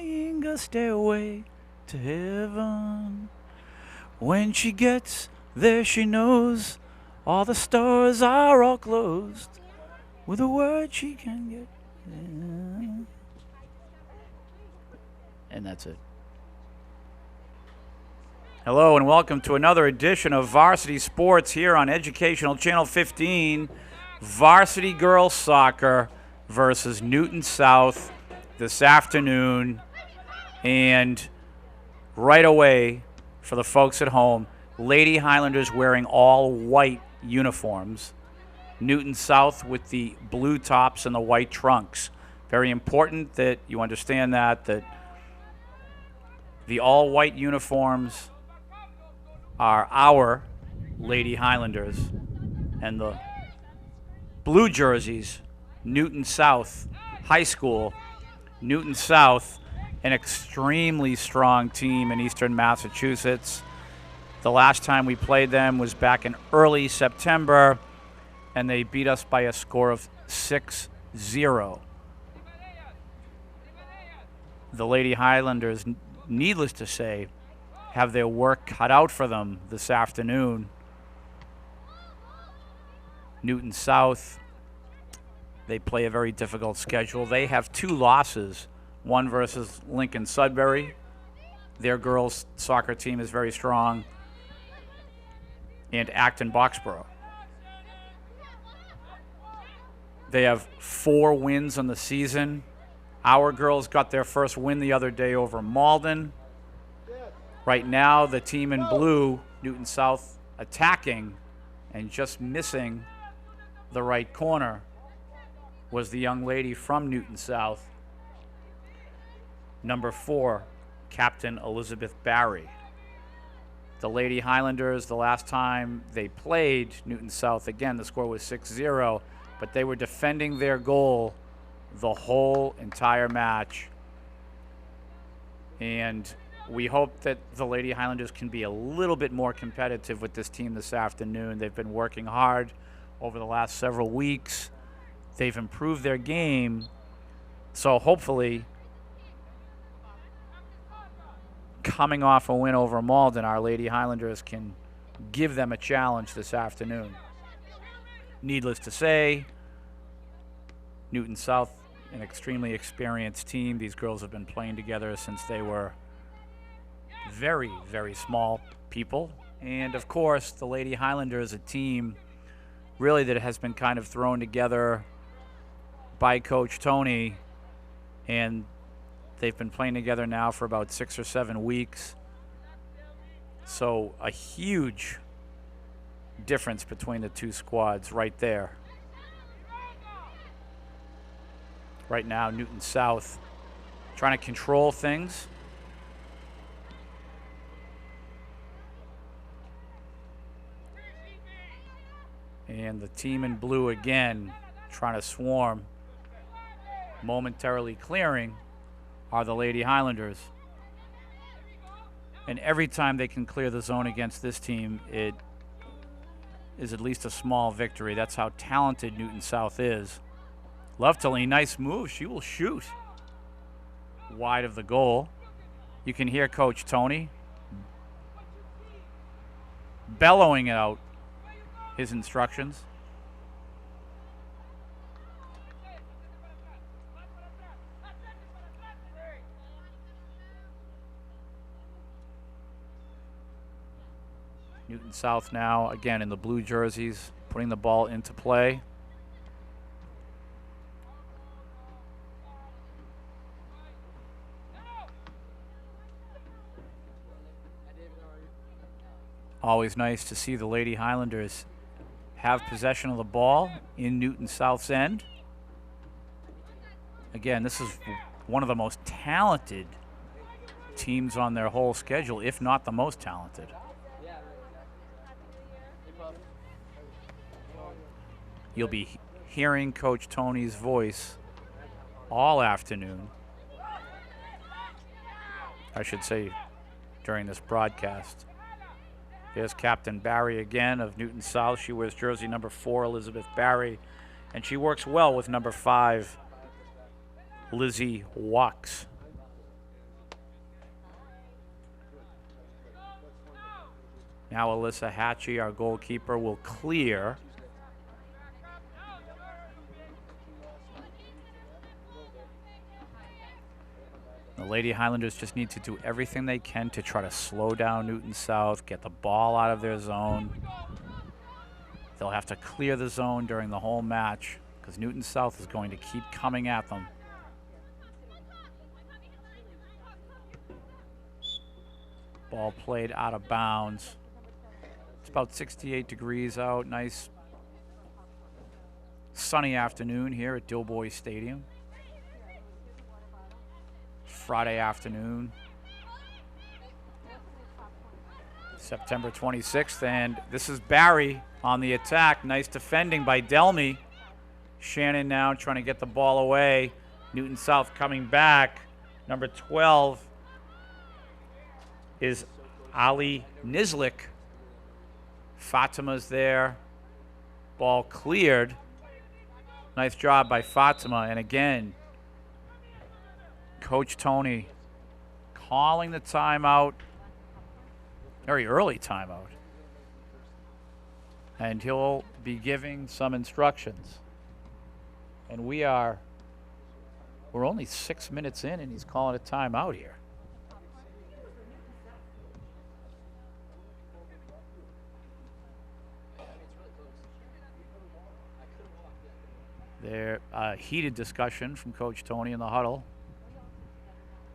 buying a stairway to heaven. When she gets there, she knows all the stores are all closed. With a word, she can get in. And that's it. Hello and welcome to another edition of Varsity Sports here on Educational Channel 15. Varsity Girls Soccer versus Newton South this afternoon. And right away, for the folks at home, Lady Highlanders wearing all white uniforms. Newton South with the blue tops and the white trunks. Very important that you understand that the all-white uniforms are our Lady Highlanders, and the blue jerseys, Newton South High School. Newton South, an extremely strong team in eastern Massachusetts. The last time we played them was back in early September, and they beat us by a score of 6-0. The Lady Highlanders, needless to say, have their work cut out for them this afternoon. Newton South, they play a very difficult schedule. They have 2 losses, one versus Lincoln Sudbury. Their girls' soccer team is very strong. And Acton Boxborough. They have 4 wins on the season. Our girls got their first win the other day over Malden. Right now, the team in blue, Newton South, attacking and just missing the right corner was the young lady from Newton South, number 4, Captain Elizabeth Barry. The Lady Highlanders, the last time they played Newton South, again, the score was 6-0, but they were defending their goal the whole entire match. And we hope that the Lady Highlanders can be a little bit more competitive with this team this afternoon. They've been working hard over the last several weeks. They've improved their game. So hopefully, coming off a win over Malden, our Lady Highlanders can give them a challenge this afternoon. Needless to say, Newton South, an extremely experienced team. These girls have been playing together since they were very, very small people. And of course, the Lady Highlanders, a team really that has been kind of thrown together by Coach Tony, and they've been playing together now for about 6 or 7 weeks. So a huge difference between the 2 squads right there. Right now, Newton South trying to control things. And the team in blue again trying to swarm. Momentarily clearing are the Lady Highlanders. And every time they can clear the zone against this team, it is at least a small victory. That's how talented Newton South is. Lovetilly, nice move. She will shoot wide of the goal. You can hear Coach Tony bellowing out his instructions. Newton South now, again, in the blue jerseys, putting the ball into play. Always nice to see the Lady Highlanders have possession of the ball in Newton South's end. Again, this is one of the most talented teams on their whole schedule, if not the most talented. You'll be hearing Coach Tony's voice all afternoon. I should say during this broadcast. There's Captain Barry again of Newton South. She wears jersey number 4, Elizabeth Barry, and she works well with number 5, Lizzie Wachs. Now Alyssa Hatchie, our goalkeeper, will clear. The Lady Highlanders just need to do everything they can to try to slow down Newton South, get the ball out of their zone. They'll have to clear the zone during the whole match because Newton South is going to keep coming at them. Ball played out of bounds. It's about 68 degrees out. Nice sunny afternoon here at Dilboy Stadium. Friday afternoon, September 26th, and this is Barry on the attack. Nice defending by Delmy. Shannon now trying to get the ball away. Newton South coming back. Number 12 is Ali Nizlik. Fatima's there. Ball cleared. Nice job by Fatima, and again, Coach Tony calling the timeout, very early timeout. And he'll be giving some instructions. And we're only 6 minutes in and he's calling a timeout here. There, heated discussion from Coach Tony in the huddle.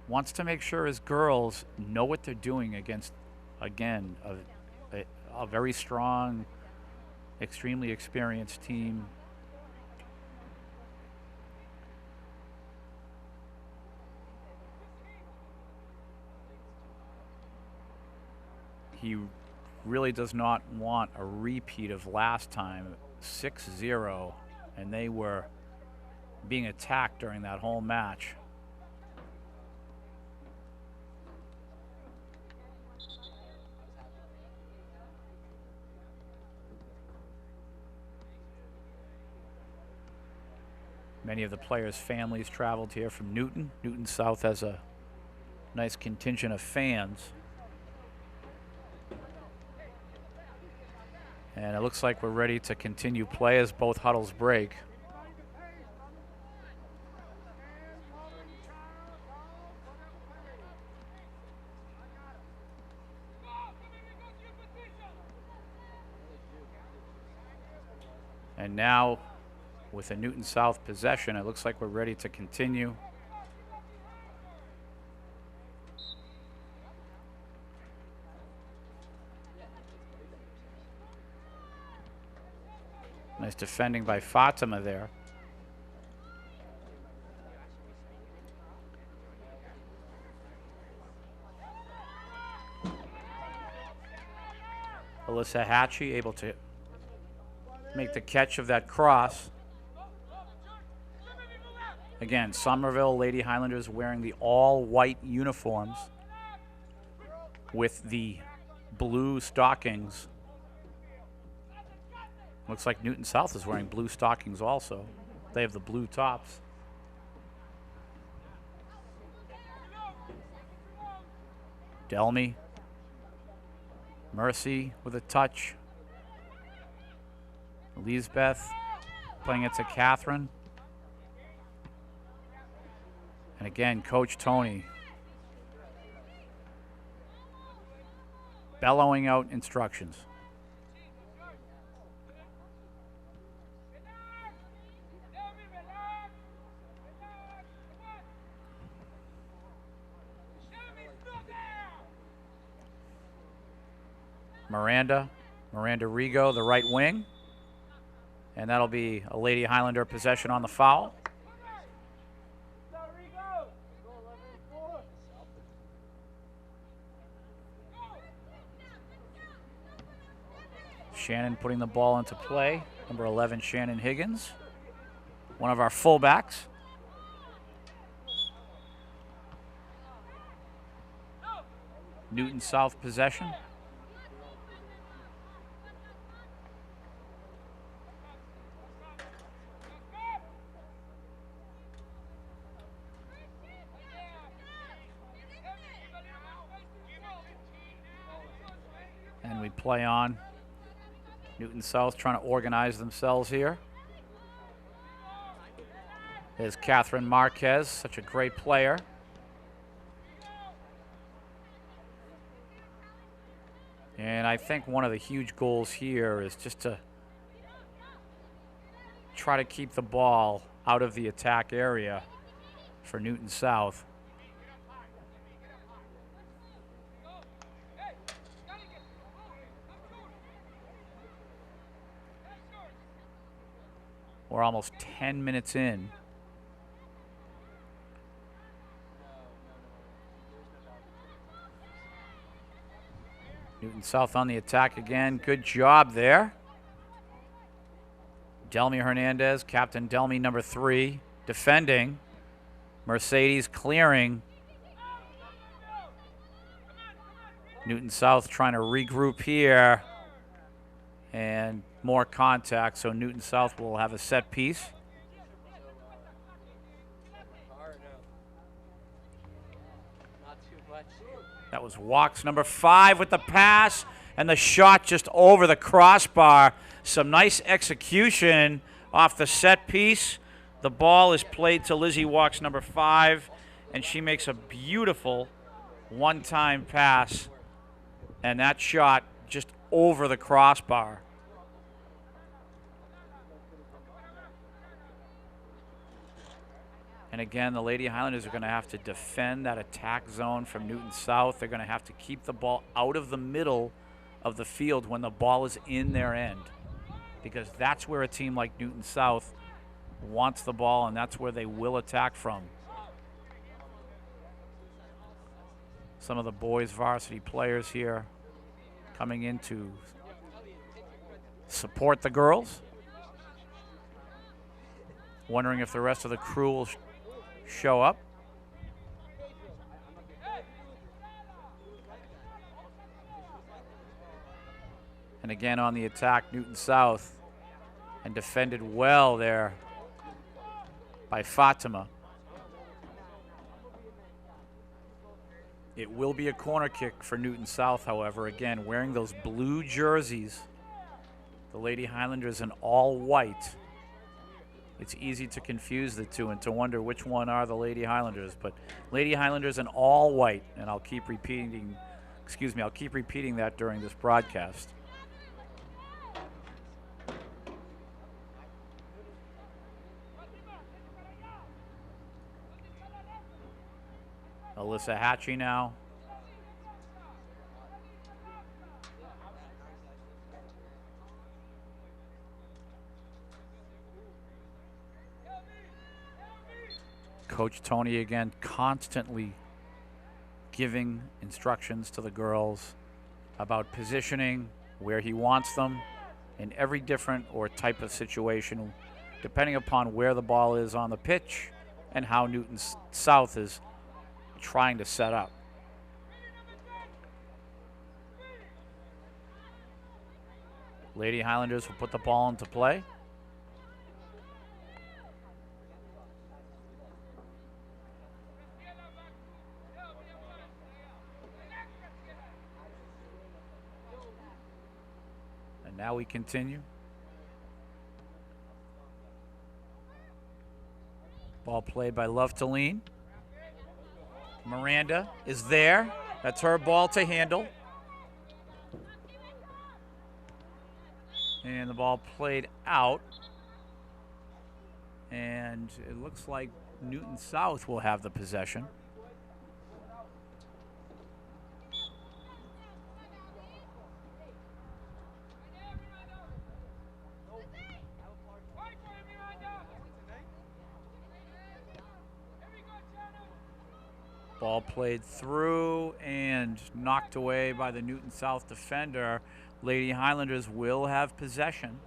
Wants to make sure his girls know what they're doing against, again, a very strong, extremely experienced team. He really does not want a repeat of last time, 6-0, and they were being attacked during that whole match. Many of the players' families traveled here from Newton. Newton South has a nice contingent of fans. And it looks like we're ready to continue play as both huddles break. And now, with a Newton South possession, it looks like we're ready to continue. Nice defending by Fatima there. Alyssa Hatchie able to make the catch of that cross. Again, Somerville Lady Highlanders wearing the all-white uniforms with the blue stockings. Looks like Newton South is wearing blue stockings also. They have the blue tops. Delmy. Mercy with a touch. Lisbeth playing it to Catherine. And again, Coach Tony bellowing out instructions. Miranda Rigo, the right wing. And that'll be a Lady Highlander possession on the foul. Shannon putting the ball into play. Number 11, Shannon Higgins, one of our fullbacks. Newton South possession. certainly play on. Newton South trying to organize themselves here. There's Catherine Marquez, such a great player. And I think one of the huge goals here is just to try to keep the ball out of the attack area for Newton South. We're almost 10 minutes in. Newton South on the attack again. Good job there. Delmy Hernandez, Captain Delmy, number 3, defending. Mercedes clearing. Newton South trying to regroup here. And more contact, so Newton South will have a set piece. That was Walks, number 5, with the pass, and the shot just over the crossbar. Some nice execution off the set piece. The ball is played to Lizzie Walks, number 5, and she makes a beautiful one-time pass, and that shot just over the crossbar. And again, the Lady Highlanders are going to have to defend that attack zone from Newton South. They're going to have to keep the ball out of the middle of the field when the ball is in their end, because that's where a team like Newton South wants the ball, and that's where they will attack from. Some of the boys' varsity players here coming in to support the girls. Wondering if the rest of the crew will show up. And again on the attack, Newton South, and defended well there by Fatima. It will be a corner kick for Newton South, however. Again, wearing those blue jerseys, the Lady Highlanders in all white. It's easy to confuse the two and to wonder which one are the Lady Highlanders, but Lady Highlanders in all white, and I'll keep repeating that during this broadcast. Alyssa Hatchie now. Coach Tony again constantly giving instructions to the girls about positioning, where he wants them in every different or type of situation, depending upon where the ball is on the pitch and how Newton South is trying to set up. Lady Highlanders will put the ball into play. Now we continue. Ball played by Love to Lean. Miranda is there. That's her ball to handle. And the ball played out. And it looks like Newton South will have the possession. Ball played through and knocked away by the Newton South defender. Lady Highlanders will have possession.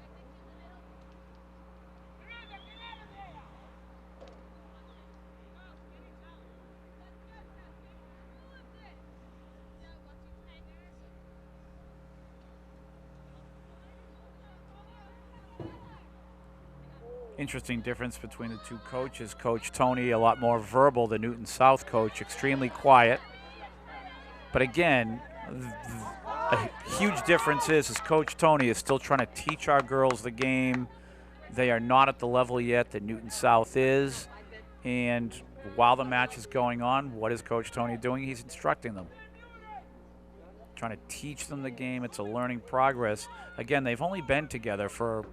Interesting difference between the two coaches. Coach Tony, a lot more verbal. The Newton South coach, extremely quiet. But again, A huge difference is Coach Tony is still trying to teach our girls the game. They are not at the level yet that Newton South is. And while the match is going on, what is Coach Tony doing? He's instructing them, trying to teach them the game. It's a learning progress. Again, they've only been together for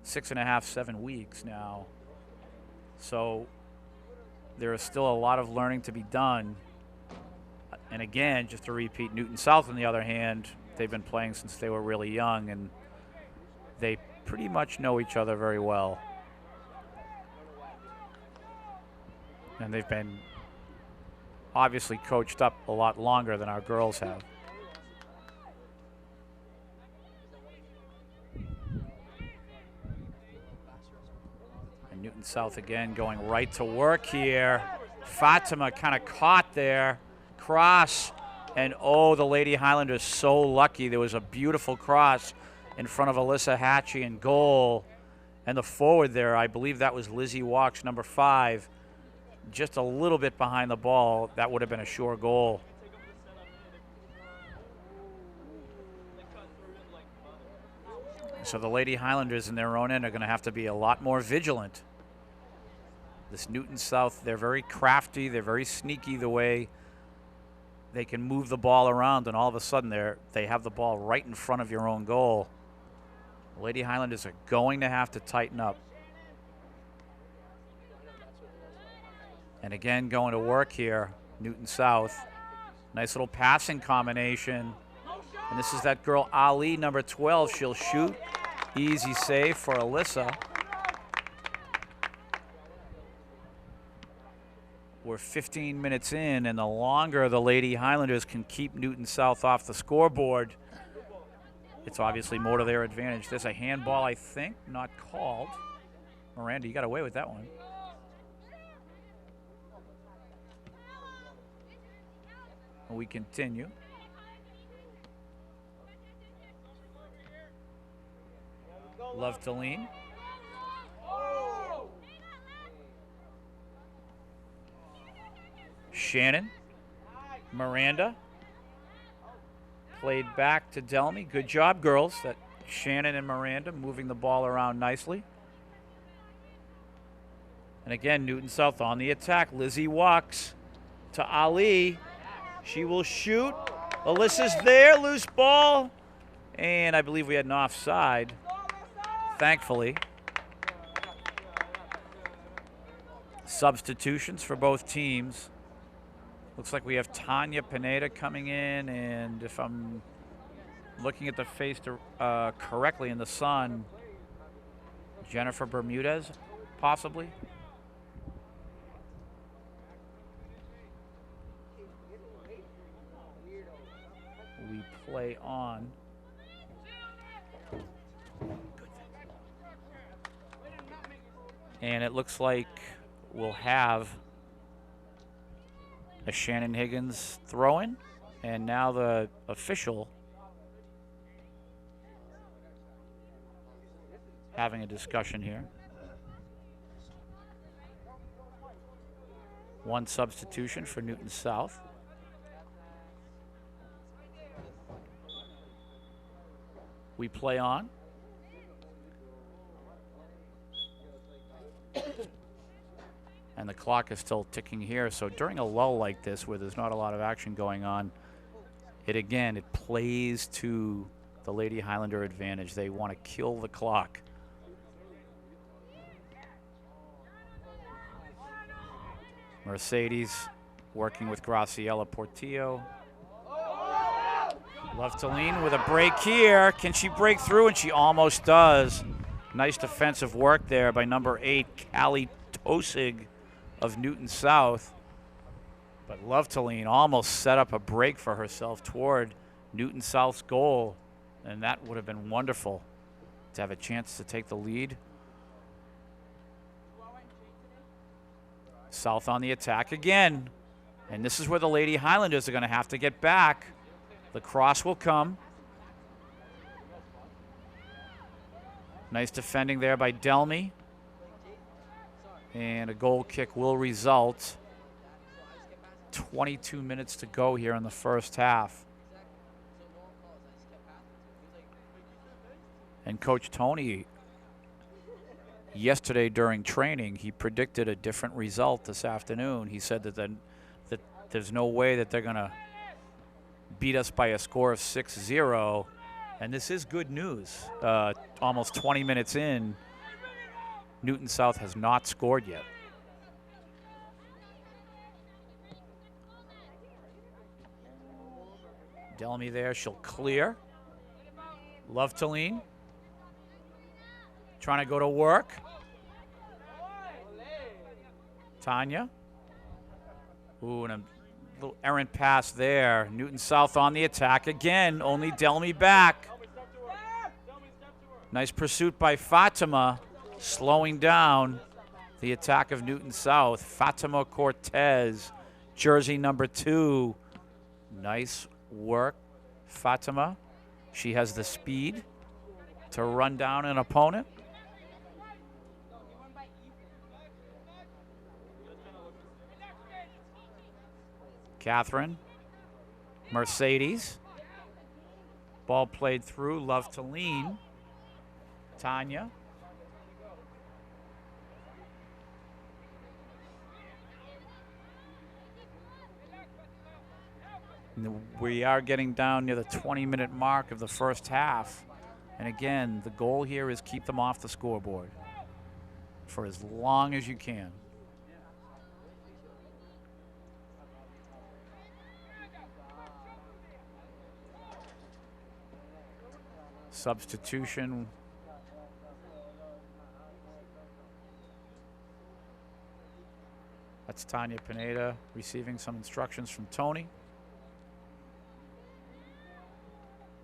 6.5, 7 weeks now. So there is still a lot of learning to be done. And again, just to repeat, Newton South, on the other hand, they've been playing since they were really young, and they pretty much know each other very well. And they've been obviously coached up a lot longer than our girls have. And Newton South again going right to work here. Fatima kind of caught there. Cross, and oh, the Lady Highlanders so lucky. There was a beautiful cross in front of Alyssa Hatchie in goal. And the forward there, I believe that was Lizzie Walks, number 5, just a little bit behind the ball. That would have been a sure goal. So the Lady Highlanders in their own end are going to have to be a lot more vigilant. This Newton South, they're very crafty. They're very sneaky the way they can move the ball around, and all of a sudden they have the ball right in front of your own goal. The Lady Highlanders are going to have to tighten up. And again, going to work here, Newton South. Nice little passing combination. And this is that girl, Ali, number 12. She'll shoot. Easy save for Alyssa. We're 15 minutes in, and the longer the Lady Highlanders can keep Newton South off the scoreboard, it's obviously more to their advantage. There's a handball, I think, not called. Miranda, you got away with that one. We continue. Love to lean. Shannon, Miranda, played back to Delmy. Good job, girls. That Shannon and Miranda moving the ball around nicely. And again, Newton South on the attack. Lizzie Walks to Ali. She will shoot. Alyssa's there, loose ball. And I believe we had an offside, thankfully. Substitutions for both teams. Looks like we have Tanya Pineda coming in, and if I'm looking at the face correctly in the sun, Jennifer Bermudez, possibly. We play on. And it looks like we'll have a Shannon Higgins throw-in, and now the official having a discussion here. One substitution for Newton South. We play on. And the clock is still ticking here. So during a lull like this, where there's not a lot of action going on, it plays to the Lady Highlander advantage. They want to kill the clock. Mercedes working with Graciela Portillo. Love to lean with a break here. Can she break through? And she almost does. Nice defensive work there by number 8, Callie Tosig of Newton South. But Love to lean almost set up a break for herself toward Newton South's goal. And that would have been wonderful to have a chance to take the lead. South on the attack again. And this is where the Lady Highlanders are going to have to get back. The cross will come. Nice defending there by Delmy. And a goal kick will result. 22 minutes to go here in the first half. And Coach Tony, yesterday during training, he predicted a different result this afternoon. He said that there's no way that they're going to beat us by a score of 6-0. And this is good news. Almost 20 minutes in, Newton South has not scored yet. Delmy there, she'll clear. Love to lean. Trying to go to work. Tanya. Ooh, and a little errant pass there. Newton South on the attack again. Only Delmy back. Nice pursuit by Fatima, slowing down the attack of Newton South. Fatima Cortez, jersey number 2. Nice work, Fatima. She has the speed to run down an opponent. Catherine, Mercedes. Ball played through, love to lean. Tanya. We are getting down near the 20-minute mark of the first half. And again, the goal here is keep them off the scoreboard for as long as you can. Substitution. That's Tanya Pineda receiving some instructions from Tony.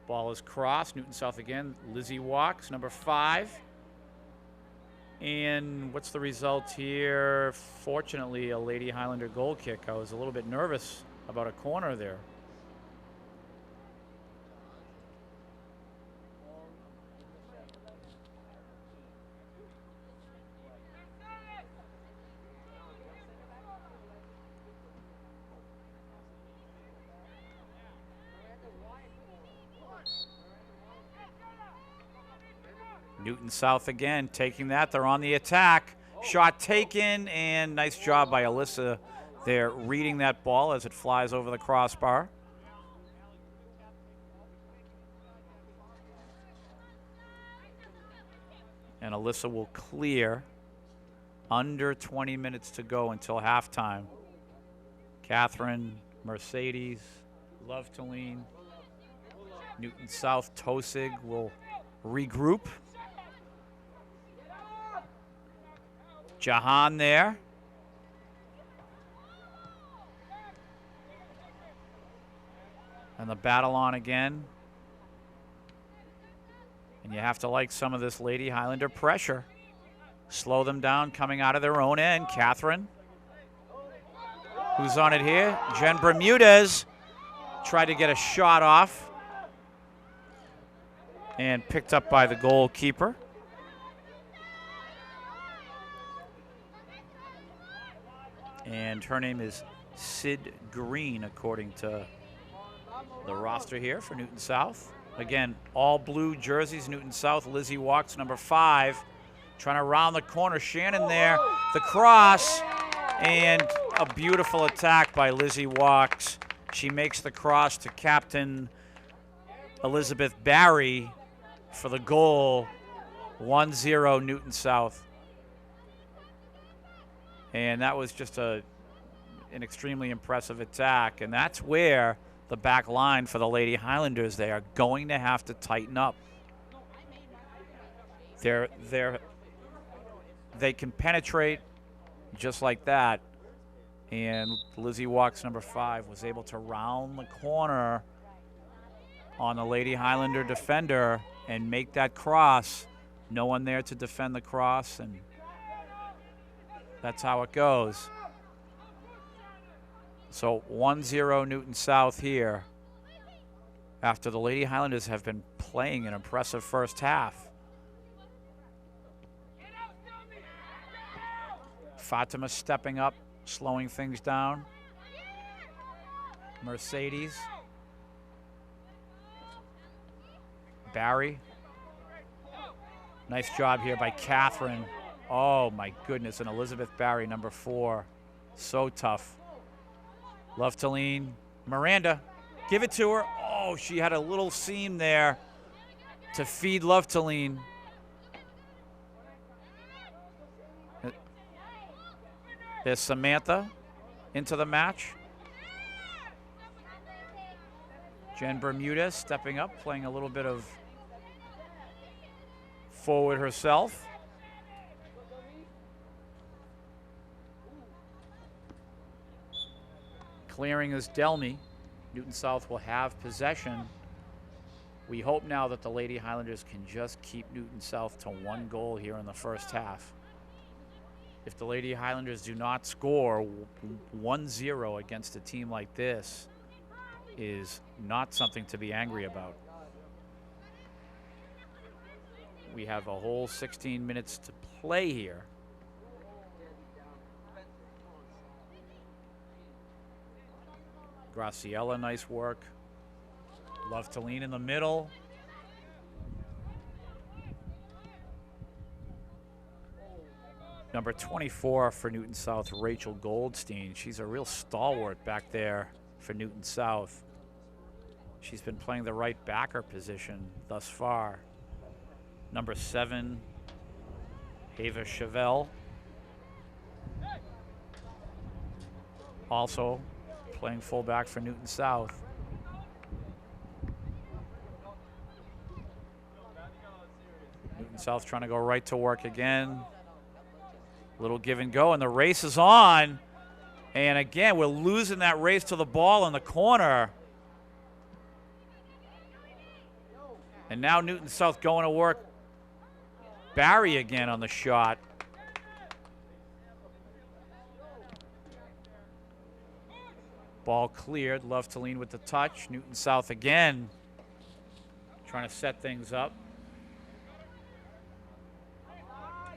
Ball is crossed. Newton South again. Lizzie walks, number 5. And what's the result here? Fortunately, a Lady Highlander goal kick. I was a little bit nervous about a corner there. Newton South again taking that. They're on the attack. Shot taken, and nice job by Alyssa there reading that ball as it flies over the crossbar. And Alyssa will clear. Under 20 minutes to go until halftime. Catherine, Mercedes, love to lean. Newton South, Tosig will regroup. Jahan there. And the battle on again. And you have to like some of this Lady Highlander pressure. Slow them down coming out of their own end. Catherine. Who's on it here? Jen Bermudez tried to get a shot off. And picked up by the goalkeeper. And her name is Sid Green, according to the roster here for Newton South. Again, all blue jerseys, Newton South. Lizzie walks, number 5. Trying to round the corner. Shannon there. The cross. And a beautiful attack by Lizzie Walks. She makes the cross to Captain Elizabeth Barry for the goal. 1-0 Newton South. And that was just an extremely impressive attack. And that's where the back line for the Lady Highlanders, they are going to have to tighten up. They can penetrate just like that. And Lizzie Walks, number 5, was able to round the corner on the Lady Highlander defender and make that cross. No one there to defend the cross, and that's how it goes. So 1-0 Newton South here after the Lady Highlanders have been playing an impressive first half. Fatima stepping up, slowing things down. Mercedes. Barry. Nice job here by Catherine. Oh, my goodness. And Elizabeth Barry, number 4. So tough. Love to lean. Miranda, give it to her. Oh, she had a little seam there to feed Love to lean. There's Samantha into the match. Jen Bermudez stepping up, playing a little bit of forward herself. Clearing is Delmy. Newton South will have possession. We hope now that the Lady Highlanders can just keep Newton South to 1 goal here in the first half. If the Lady Highlanders do not score 1-0 against a team like this, is not something to be angry about. We have a whole 16 minutes to play here. Graciela, nice work. Love to lean in the middle. Number 24 for Newton South, Rachel Goldstein. She's a real stalwart back there for Newton South. She's been playing the right backer position thus far. Number 7, Ava Chevelle. Also playing fullback for Newton South. Newton South trying to go right to work again. Little give and go, and the race is on. And again, we're losing that race to the ball in the corner. And now Newton South going to work. Barry again on the shot. Ball cleared. Love to lean with the touch. Newton South again trying to set things up.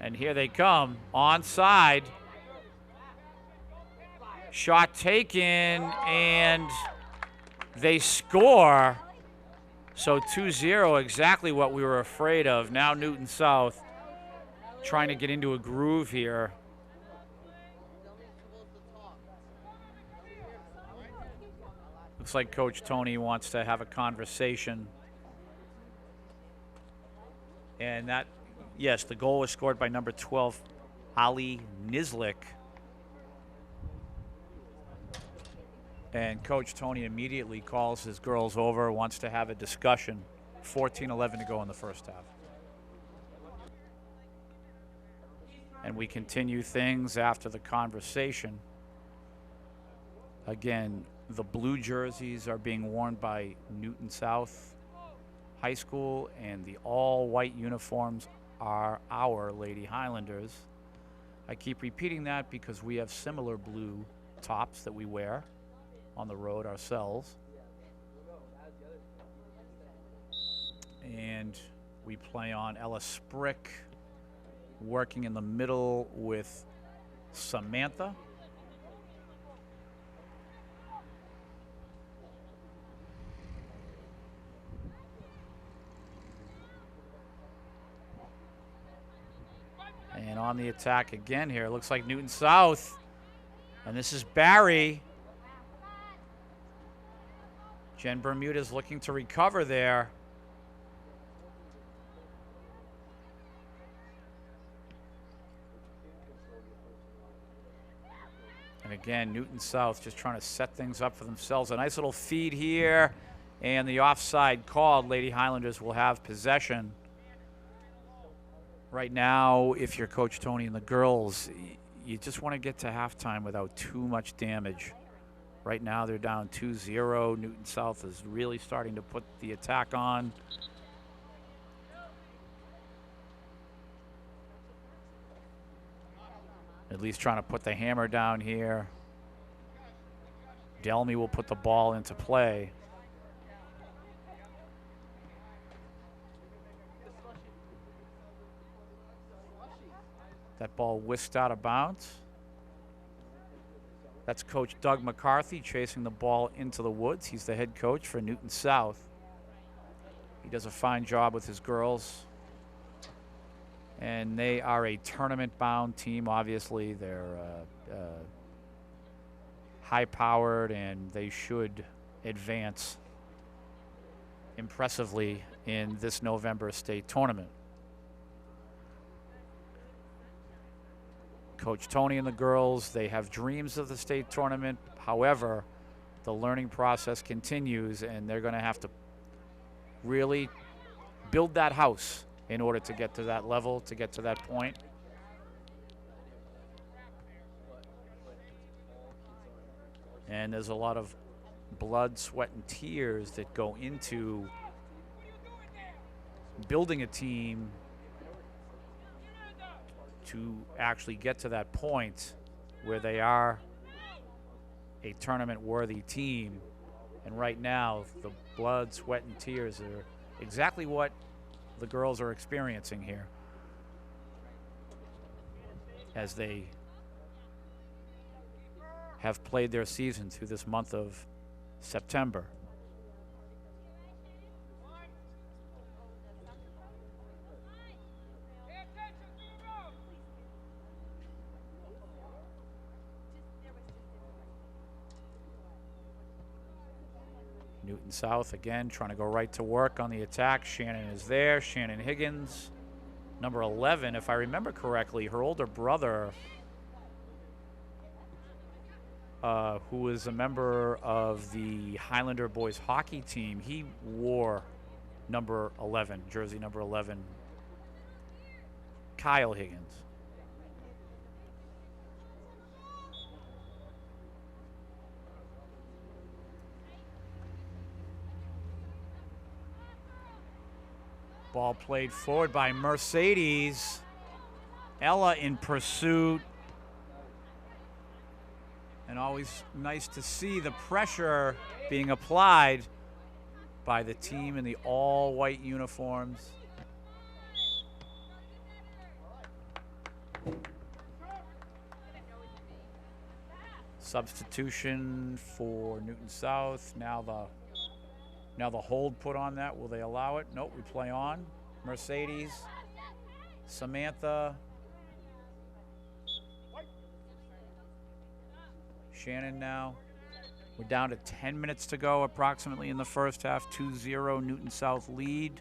And here they come. Onside. Shot taken, and they score. So 2-0, exactly what we were afraid of. Now Newton South trying to get into a groove here. Looks like Coach Tony wants to have a conversation. And that, yes, the goal was scored by number 12, Ali Nizlik. And Coach Tony immediately calls his girls over, wants to have a discussion. 14-11 to go in the first half. And we continue things after the conversation. Again, the blue jerseys are being worn by Newton South High School, and the all-white uniforms are our Lady Highlanders. I keep repeating that because we have similar blue tops that we wear on the road ourselves. And we play on Ella Sprick, working in the middle with Samantha. And on the attack again here, it looks like Newton South. And this is Barry. Jen Bermudez looking to recover there. And again, Newton South just trying to set things up for themselves. A nice little feed here, and the offside called. Lady Highlanders will have possession. Right now, if you're Coach Tony and the girls, you just want to get to halftime without too much damage. Right now, they're down 2-0. Newton South is really starting to put the attack on. At least trying to put the hammer down here. Delmy will put the ball into play. That ball whisked out of bounds. That's Coach Doug McCarthy chasing the ball into the woods. He's the head coach for Newton South. He does a fine job with his girls. And they are a tournament-bound team. Obviously, they're high-powered, and they should advance impressively in this November state tournament. Coach Tony and the girls, they have dreams of the state tournament. However, the learning process continues, and they're going to have to really build that house in order to get to that level, to get to that point. And there's a lot of blood, sweat, and tears that go into building a team to actually get to that point where they are a tournament-worthy team. And right now, the blood, sweat, and tears are exactly what the girls are experiencing here as they have played their season through this month of September. Newton South again trying to go right to work on the attack. Shannon is there. Shannon Higgins, number 11, if I remember correctly, her older brother, who is a member of the Highlander boys hockey team, he wore number 11, jersey number 11, Kyle Higgins. Ball played forward by Mercedes. Ella in pursuit. And always nice to see the pressure being applied by the team in the all-white uniforms. Substitution for Newton South. Now the hold put on that. Will they allow it? Nope, we play on. Mercedes, Samantha, Shannon now. We're down to 10 minutes to go approximately in the first half. 2-0 Newton South lead.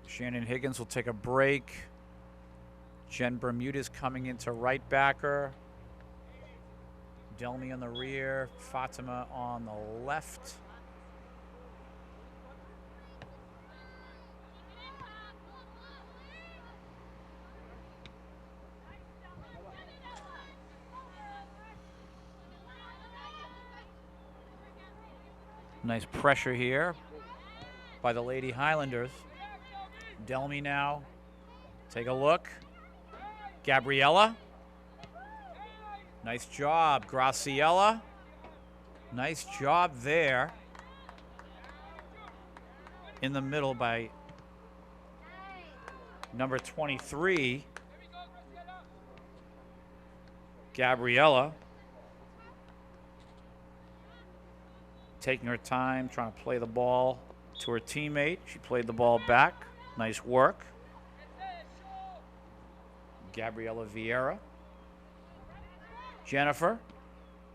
Shannon Higgins will take a break. Jen Bermuda's coming into right backer. Delmy on the rear. Fatima on the left. Nice pressure here by the Lady Highlanders. Delmy now. Take a look. Gabriella. Nice job, Graciela. Nice job there. In the middle by number 23, Gabriella. Taking her time, trying to play the ball to her teammate. She played the ball back. Nice work. Gabriella Vieira. Jennifer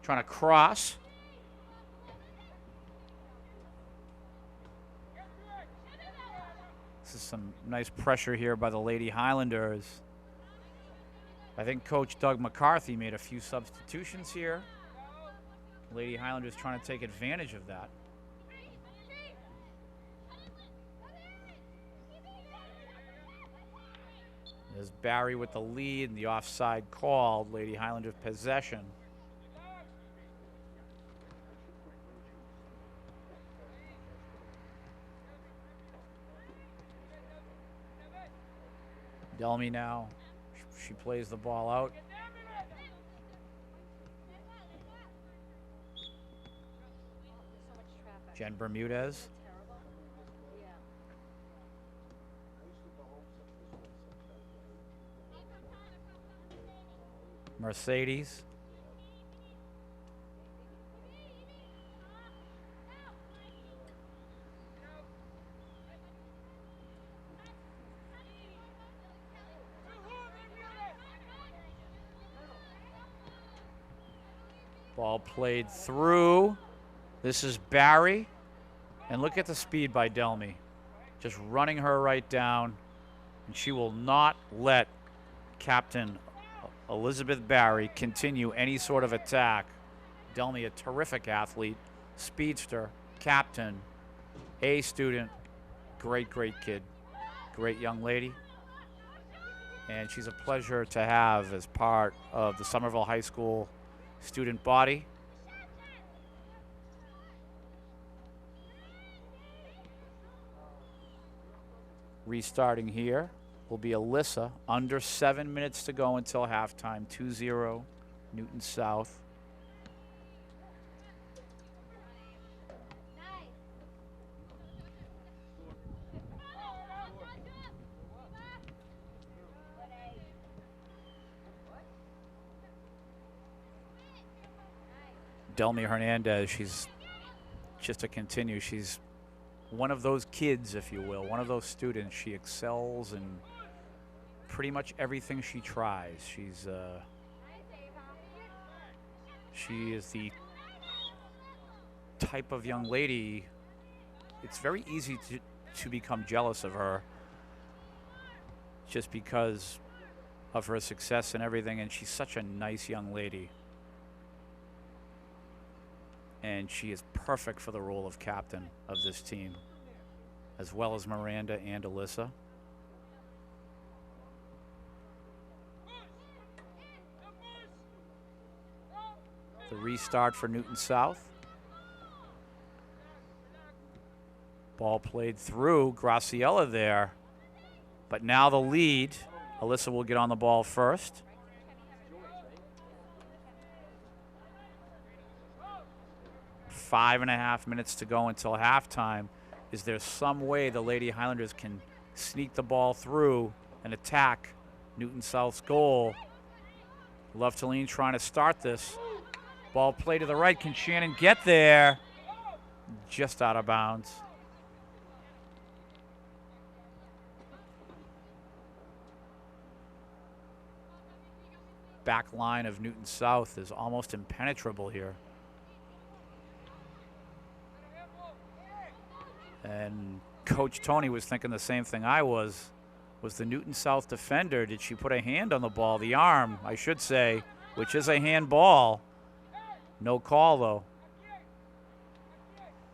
trying to cross. This is some nice pressure here by the Lady Highlanders. I think Coach Doug McCarthy made a few substitutions here. Lady Highlanders trying to take advantage of that. There's Barry with the lead and the offside called. Lady Highlanders possession. Delmy now. She plays the ball out. Jen Bermudez. Mercedes. Ball played through. This is Barry. And look at the speed by Delmy. Just running her right down. And she will not let Captain Elizabeth Barry continue any sort of attack. Delmy, a terrific athlete, speedster, captain, A student, great kid, great young lady. And she's a pleasure to have as part of the Somerville High School student body. Restarting here will be Alyssa. Under 7 minutes to go until halftime. 2-0 Newton South. Delmy Hernandez, she's just a continue. She's one of those kids, if you will, one of those students. She excels in pretty much everything she tries. She is the type of young lady, it's very easy to become jealous of her just because of her success and everything, and she's such a nice young lady. And she is perfect for the role of captain of this team, as well as Miranda and Alyssa. The restart for Newton South. Ball played through. Graciela there. But now the lead. Alyssa will get on the ball first. Five and a half minutes to go until halftime. Is there some way the Lady Highlanders can sneak the ball through and attack Newton South's goal? Luftaline trying to start this. Ball play to the right. Can Shannon get there? Just out of bounds. Back line of Newton South is almost impenetrable here. And Coach Tony was thinking the same thing I was. Was the Newton South defender, did she put a hand on the ball? The arm, I should say, which is a handball. No call, though.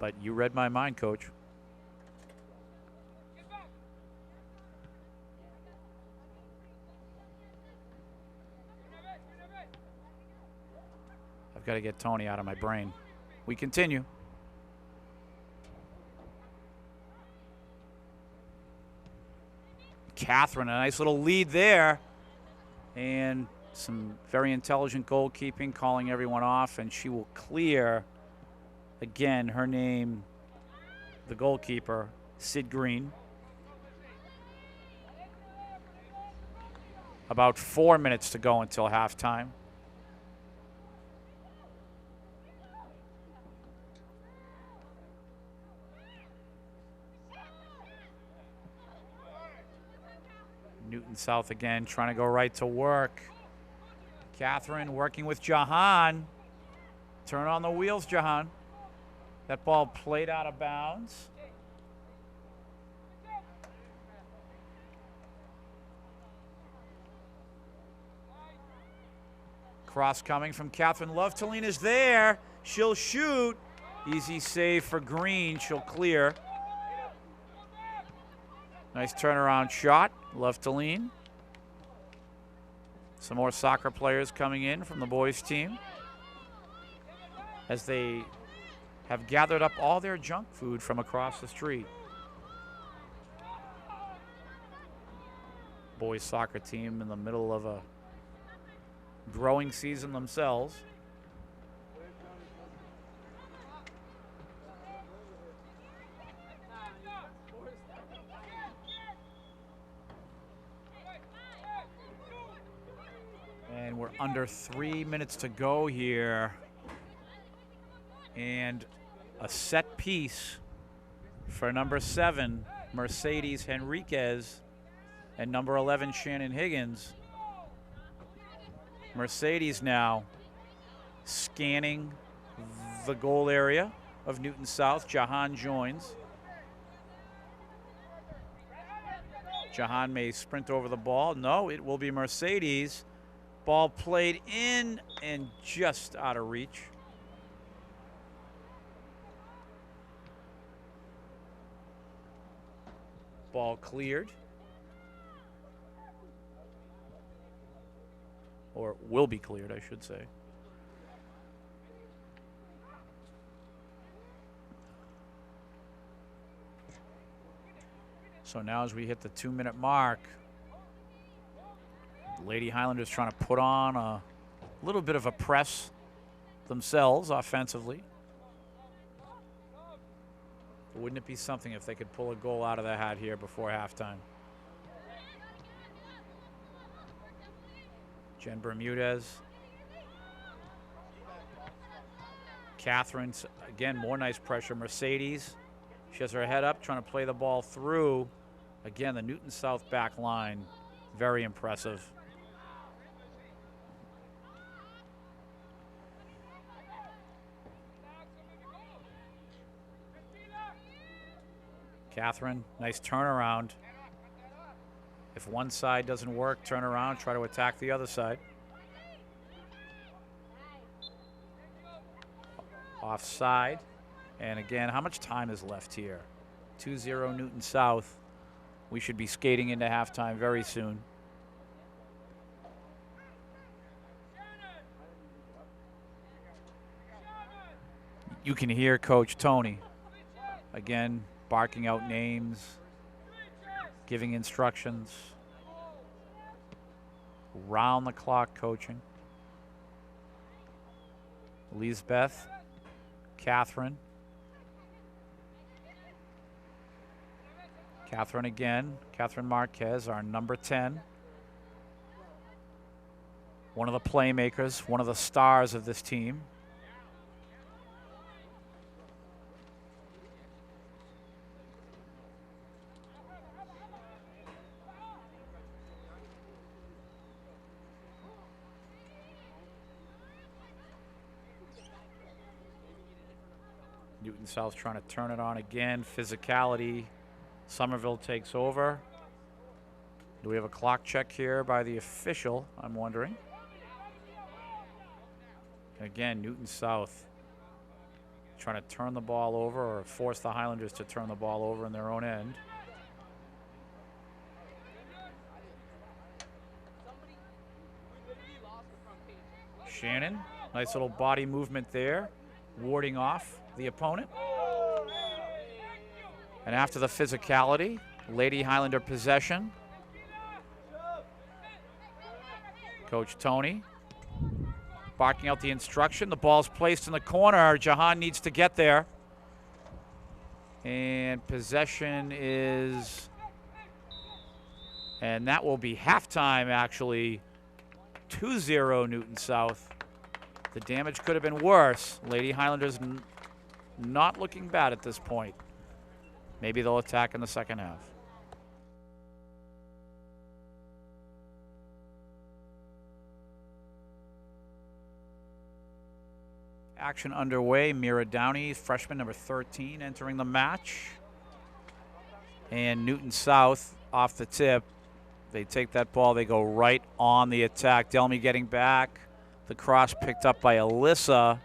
But you read my mind, Coach. I've got to get Tony out of my brain. We continue. Catherine, a nice little lead there. And some very intelligent goalkeeping, calling everyone off, and she will clear. Again, her name, the goalkeeper, Sid Green. About 4 minutes to go until halftime. Newton South again trying to go right to work. Catherine working with Jahan. Turn on the wheels, Jahan. That ball played out of bounds. Cross coming from Catherine. Luftaline is there. She'll shoot. Easy save for Green. She'll clear. Nice turnaround shot. Luftaline. Some more soccer players coming in from the boys team as they have gathered up all their junk food from across the street. Boys soccer team in the middle of a growing season themselves. And we're under 3 minutes to go here. And a set piece for number 7, Mercedes Henriquez, and number 11, Shannon Higgins. Mercedes now scanning the goal area of Newton South. Jahan joins. Jahan may sprint over the ball. No, it will be Mercedes. Ball played in and just out of reach. Ball cleared. Or will be cleared, I should say. So now as we hit the 2-minute mark, Lady Highlanders trying to put on a little bit of a press themselves offensively. Wouldn't it be something if they could pull a goal out of the hat here before halftime? Jen Bermudez. Catherine, again, more nice pressure. Mercedes, she has her head up, trying to play the ball through. Again, the Newton South back line, very impressive. Catherine, nice turnaround. If one side doesn't work, turn around, try to attack the other side. Offside. And again, how much time is left here? 2-0 Newton South. We should be skating into halftime very soon. You can hear Coach Tony, again, barking out names, giving instructions. Round the clock coaching. Lisbeth, Catherine. Catherine again, Catherine Marquez, our number 10. One of the playmakers, one of the stars of this team. Newton South trying to turn it on again. Physicality. Somerville takes over. Do we have a clock check here by the official? I'm wondering. And again, Newton South trying to turn the ball over or force the Highlanders to turn the ball over in their own end. Shannon, nice little body movement there, warding off the opponent. And after the physicality, Lady Highlander possession. Coach Tony barking out the instruction. The ball's placed in the corner. Jahan needs to get there. And possession is, and that will be halftime actually. 2-0 Newton South. The damage could have been worse. Lady Highlanders not looking bad at this point. Maybe they'll attack in the second half. Action underway. Mira Downey, freshman number 13, entering the match. And Newton South off the tip. They take that ball. They go right on the attack. Delmy getting back. The cross picked up by Alyssa.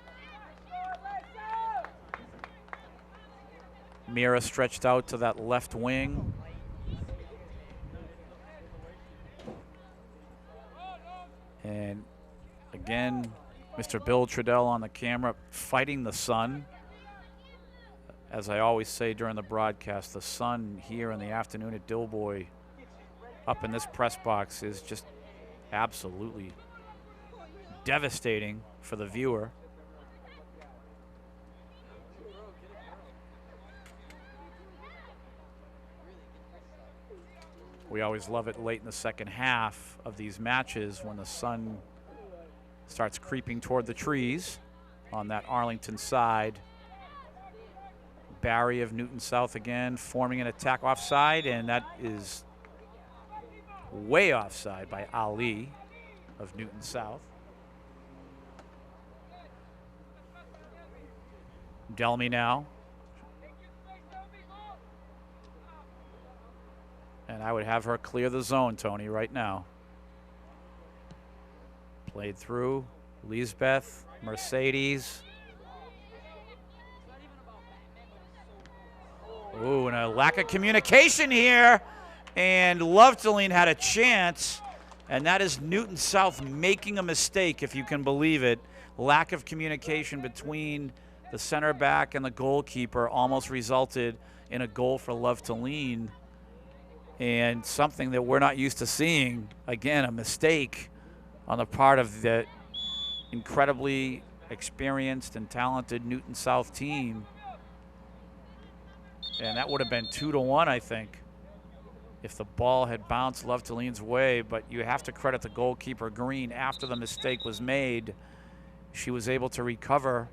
Mira stretched out to that left wing. And again, Mr. Bill Trudell on the camera fighting the sun. As I always say during the broadcast, the sun here in the afternoon at Dilboy up in this press box is just absolutely devastating for the viewer. We always love it late in the second half of these matches when the sun starts creeping toward the trees on that Arlington side. Barry of Newton South again forming an attack offside, and that is way offside by Ali of Newton South. Delmy now. And I would have her clear the zone, Tony, right now. Played through. Lisbeth, Mercedes. Ooh, and a lack of communication here. And Lovedeline had a chance. And that is Newton South making a mistake, if you can believe it. Lack of communication between the center back and the goalkeeper almost resulted in a goal for Lovedeline. And something that we're not used to seeing. Again, a mistake on the part of the incredibly experienced and talented Newton South team. And that would have been 2-1, I think, if the ball had bounced Lovedeline's way. But you have to credit the goalkeeper, Green. After the mistake was made, she was able to recover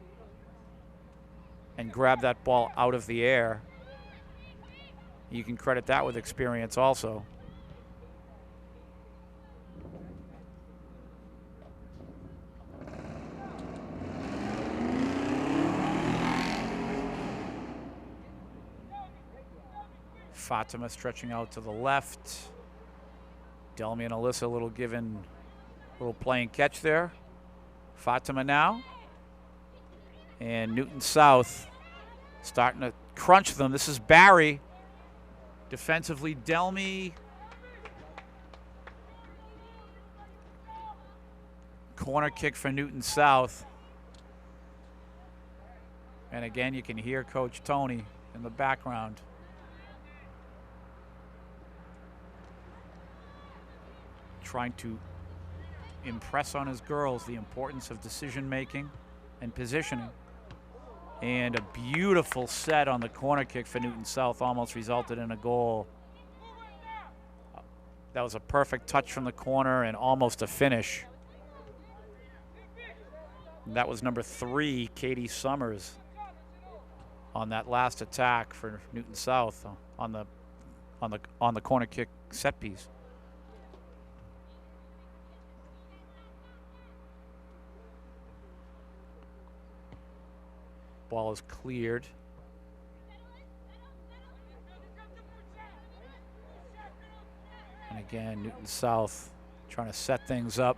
and grab that ball out of the air. You can credit that with experience also. Fatima stretching out to the left. Delmy and Alyssa, a little playing catch there. Fatima now. And Newton South starting to crunch them. This is Barry. Defensively, Delmy. Corner kick for Newton South. And again, you can hear Coach Tony in the background. Trying to impress on his girls the importance of decision making and positioning. And a beautiful set on the corner kick for Newton South almost resulted in a goal. That was a perfect touch from the corner and almost a finish. And that was number 3, Katie Summers, on that last attack for Newton South on the corner kick set piece. Ball is cleared. And again, Newton South trying to set things up.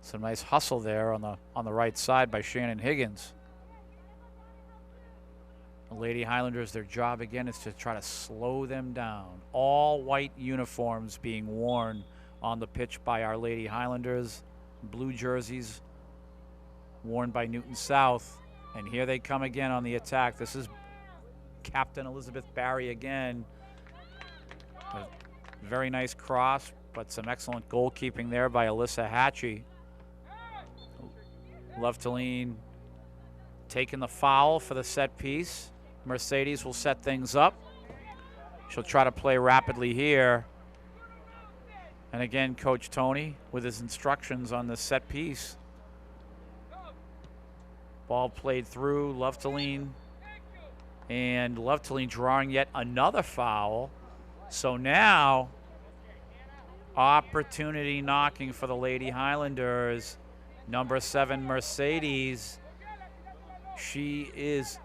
Some nice hustle there on the right side by Shannon Higgins. The Lady Highlanders, their job again is to try to slow them down. All white uniforms being worn on the pitch by our Lady Highlanders. Blue jerseys worn by Newton South. And here they come again on the attack. This is Captain Elizabeth Barry again. A very nice cross, but some excellent goalkeeping there by Alyssa Hatchie. Lovedeline taking the foul for the set piece. Mercedes will set things up. She'll try to play rapidly here. And again, Coach Tony with his instructions on the set piece. Ball played through, Lovedeline. And Lovedeline drawing yet another foul. So now, opportunity knocking for the Lady Highlanders. Number 7, Mercedes. She is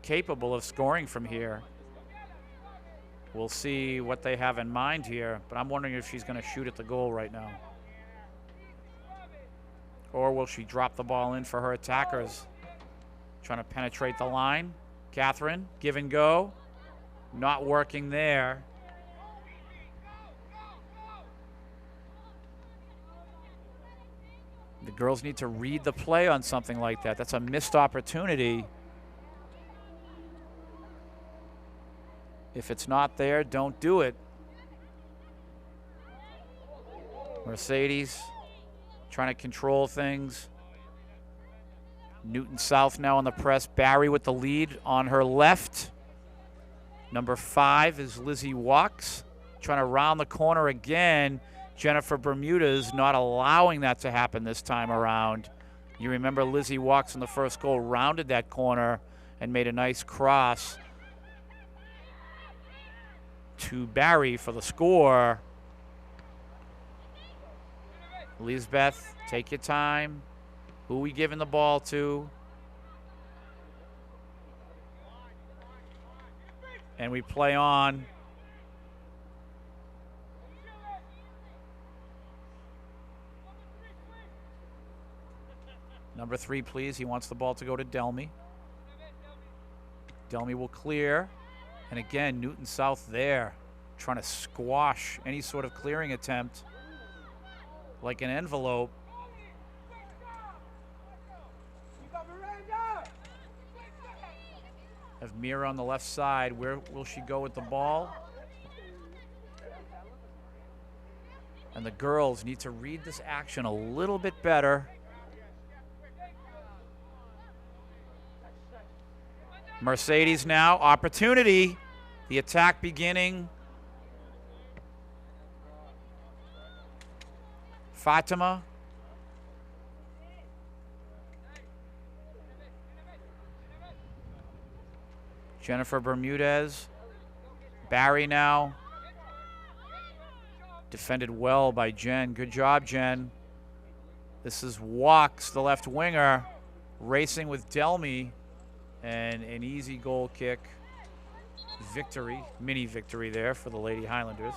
capable of scoring from here. We'll see what they have in mind here, but I'm wondering if she's going to shoot at the goal right now. Or will she drop the ball in for her attackers? Trying to penetrate the line. Catherine, give and go. Not working there. The girls need to read the play on something like that. That's a missed opportunity. If it's not there, don't do it. Mercedes trying to control things. Newton South now on the press. Barry with the lead on her left. Number 5 is Lizzie Walks. Trying to round the corner again. Jennifer Bermudez not allowing that to happen this time around. You remember Lizzie Walks in the first goal rounded that corner and made a nice cross to Barry for the score. Lisbeth, take your time. Who we giving the ball to? And we play on. Number 3, please. He wants the ball to go to Delmy. Delmy will clear. And again, Newton South there, trying to squash any sort of clearing attempt like an envelope. Have Mira on the left side. Where will she go with the ball? And the girls need to read this action a little bit better. Mercedes now, opportunity. The attack beginning. Fatima. Jennifer Bermudez. Barry now. Defended well by Jen. Good job, Jen. This is Walks, the left winger, racing with Delmy. And an easy goal kick. Victory, mini victory there for the Lady Highlanders.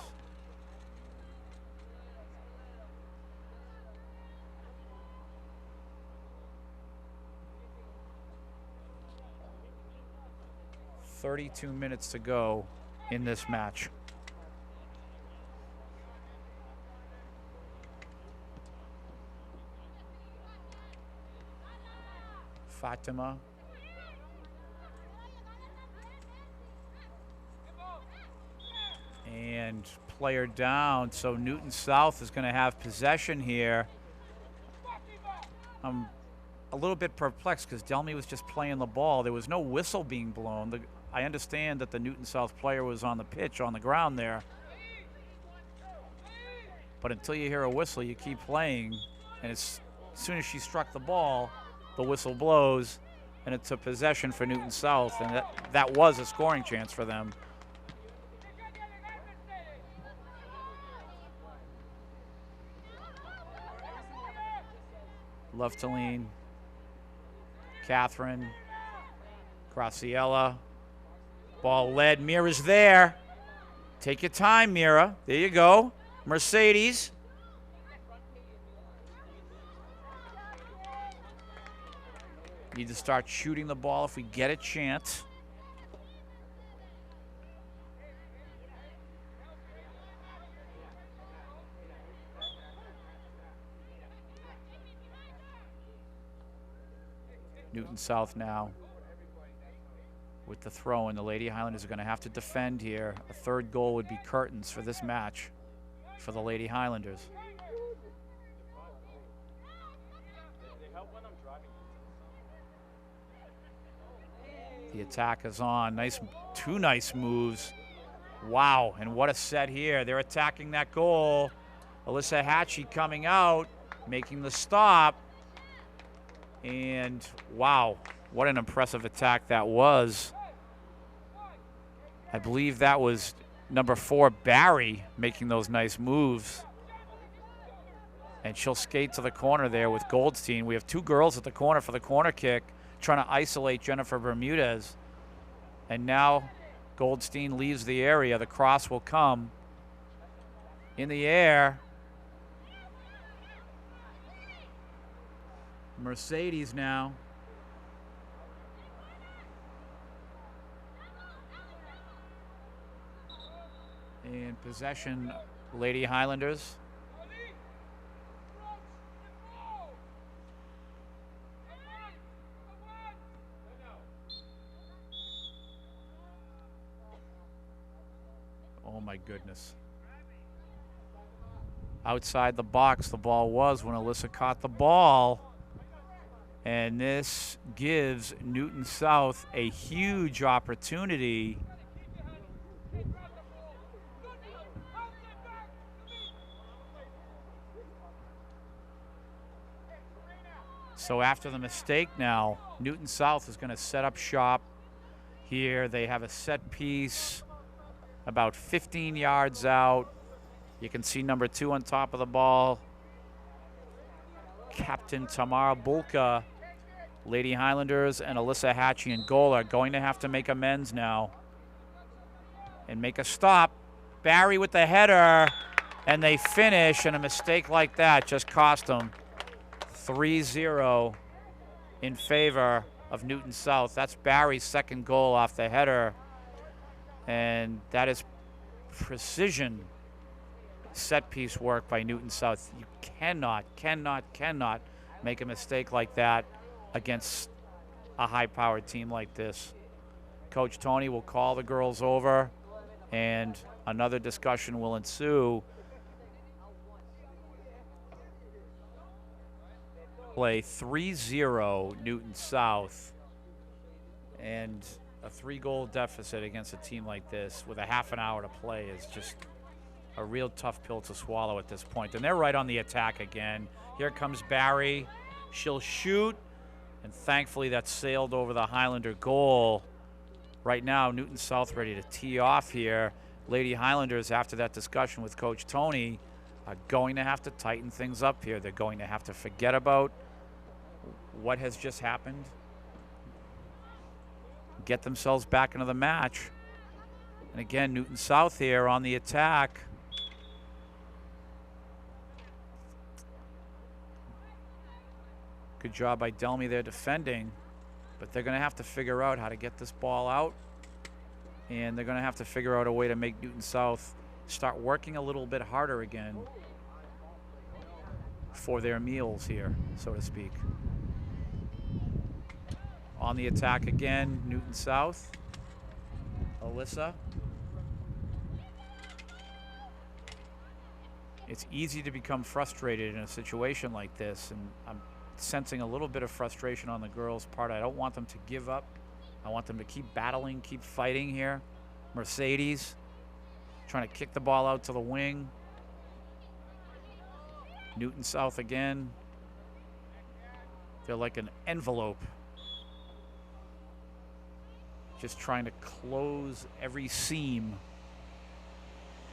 .32 minutes to go in this match. Fatima. And player down, so Newton South is going to have possession here. I'm a little bit perplexed because Delmy was just playing the ball. There was no whistle being blown. I understand that the Newton South player was on the pitch, on the ground there. But until you hear a whistle, you keep playing. And as soon as she struck the ball, the whistle blows, and it's a possession for Newton South. And that was a scoring chance for them. Luftaline, Catherine, Graciela, ball led, Mira's there. Take your time, Mira. There you go. Mercedes. Need to start shooting the ball if we get a chance. Newton South now with the throw, and the Lady Highlanders are going to have to defend here. A third goal would be curtains for this match for the Lady Highlanders. The attack is on. Two nice moves. Wow, and what a set here. They're attacking that goal. Alyssa Hatchie coming out, making the stop. And wow, what an impressive attack that was. I believe that was number 4, Barry, making those nice moves. And she'll skate to the corner there with Goldstein. We have 2 girls at the corner for the corner kick, trying to isolate Jennifer Bermudez. And now Goldstein leaves the area. The cross will come in the air. Mercedes now. And possession, Lady Highlanders. Oh my goodness. Outside the box the ball was when Alyssa caught the ball. And this gives Newton South a huge opportunity. So after the mistake now, Newton South is going to set up shop here. They have a set piece about 15 yards out. You can see number 2 on top of the ball. Captain Tamara Bulka. Lady Highlanders and Alyssa Hatchie in goal are going to have to make amends now and make a stop. Barry with the header, and they finish, and a mistake like that just cost them 3-0 in favor of Newton South. That's Barry's second goal off the header, and that is precision set piece work by Newton South. You cannot make a mistake like that against a high-powered team like this. Coach Tony will call the girls over, and another discussion will ensue. Play 3-0 Newton South, and a 3-goal deficit against a team like this with a half an hour to play is just a real tough pill to swallow at this point. And they're right on the attack again. Here comes Barry. She'll shoot, and thankfully that sailed over the Highlander goal. Right now, Newton South ready to tee off here. Lady Highlanders, after that discussion with Coach Tony, are going to have to tighten things up here. They're going to have to forget about what has just happened, get themselves back into the match. And again, Newton South here on the attack. Good job by Delmy there defending, but they're going to have to figure out how to get this ball out, and they're going to have to figure out a way to make Newton South start working a little bit harder again for their meals here, so to speak. On the attack again, Newton South. Alyssa. It's easy to become frustrated in a situation like this, and I'm sensing a little bit of frustration on the girls' part. I don't want them to give up. I want them to keep battling, keep fighting here. Mercedes trying to kick the ball out to the wing. Newton South again. They're like an envelope, just trying to close every seam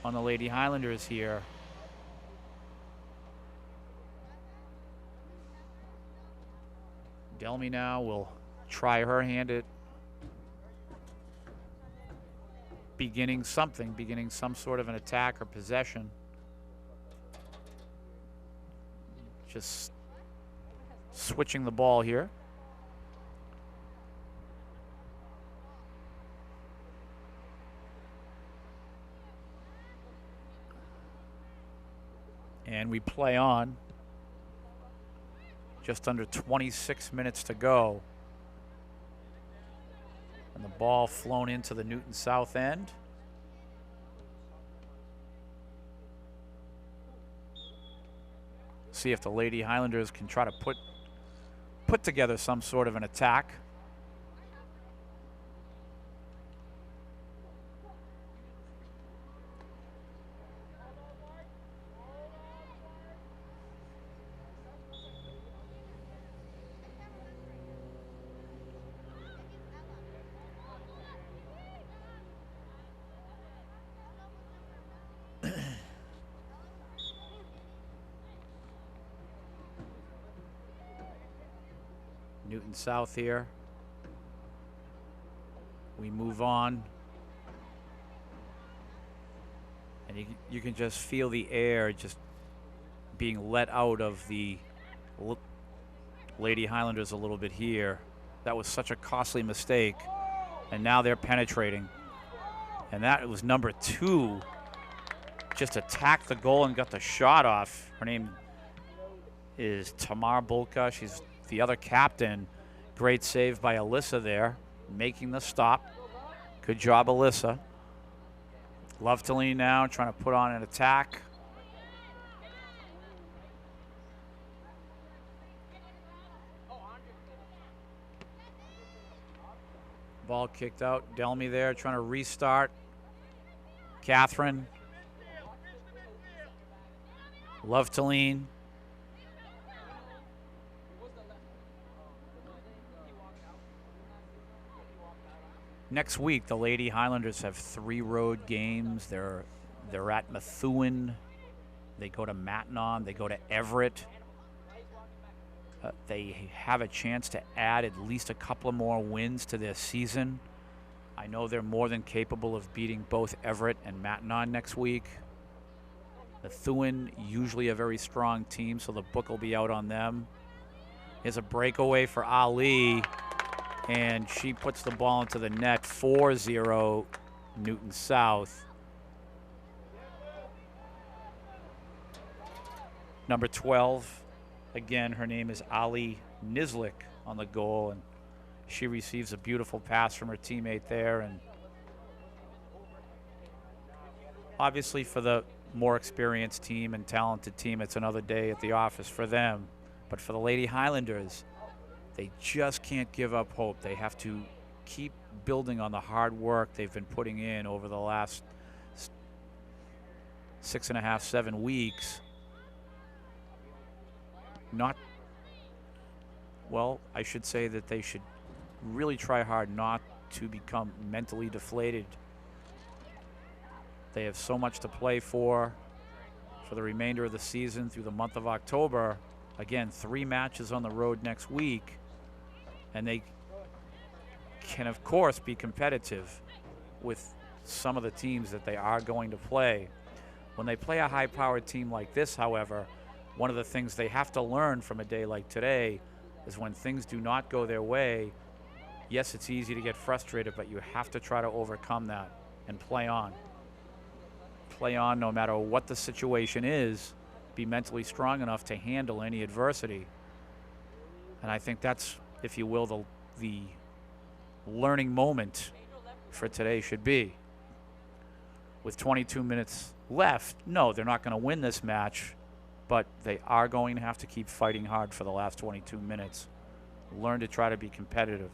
on the Lady Highlanders here. Delmy now will try her hand at beginning some sort of an attack or possession. Just switching the ball here. And we play on. Just under 26 minutes to go. And the ball flown into the Newton South end. See if the Lady Highlanders can try to put together some sort of an attack. Newton South here. We move on. And you can just feel the air just being let out of the Lady Highlanders a little bit here. That was such a costly mistake. And now they're penetrating. And that was number 2. Just attacked the goal and got the shot off. Her name is Tamar Bulka. She's the other captain. Great save by Alyssa there, making the stop. Good job, Alyssa. Lovetalene now trying to put on an attack. Ball kicked out. Delmy there trying to restart. Catherine. Lovetalene. Next week, the Lady Highlanders have 3 road games. They're at Methuen. They go to Mackinac. They go to Everett. They have a chance to add at least a couple of more wins to their season. I know they're more than capable of beating both Everett and Mackinac next week. Methuen, usually a very strong team, so the book will be out on them. Here's a breakaway for Ali, and she puts the ball into the net. 4-0 Newton South. Number 12, again, her name is Ali Nislik on the goal, and she receives a beautiful pass from her teammate there. And obviously for the more experienced team and talented team, it's another day at the office for them. But for the Lady Highlanders, they just can't give up hope. They have to keep building on the hard work they've been putting in over the last 6.5, 7 weeks. I should say that they should really try hard not to become mentally deflated. They have so much to play for the remainder of the season through the month of October. Again, 3 matches on the road next week, and they can, of course, be competitive with some of the teams that they are going to play. When they play a high-powered team like this, however, one of the things they have to learn from a day like today is when things do not go their way, yes, it's easy to get frustrated, but you have to try to overcome that and play on. Play on no matter what the situation is. Be mentally strong enough to handle any adversity. And I think that's, if you will, the learning moment for today should be. With 22 minutes left, no, they're not going to win this match, but they are going to have to keep fighting hard for the last 22 minutes. Learn to try to be competitive.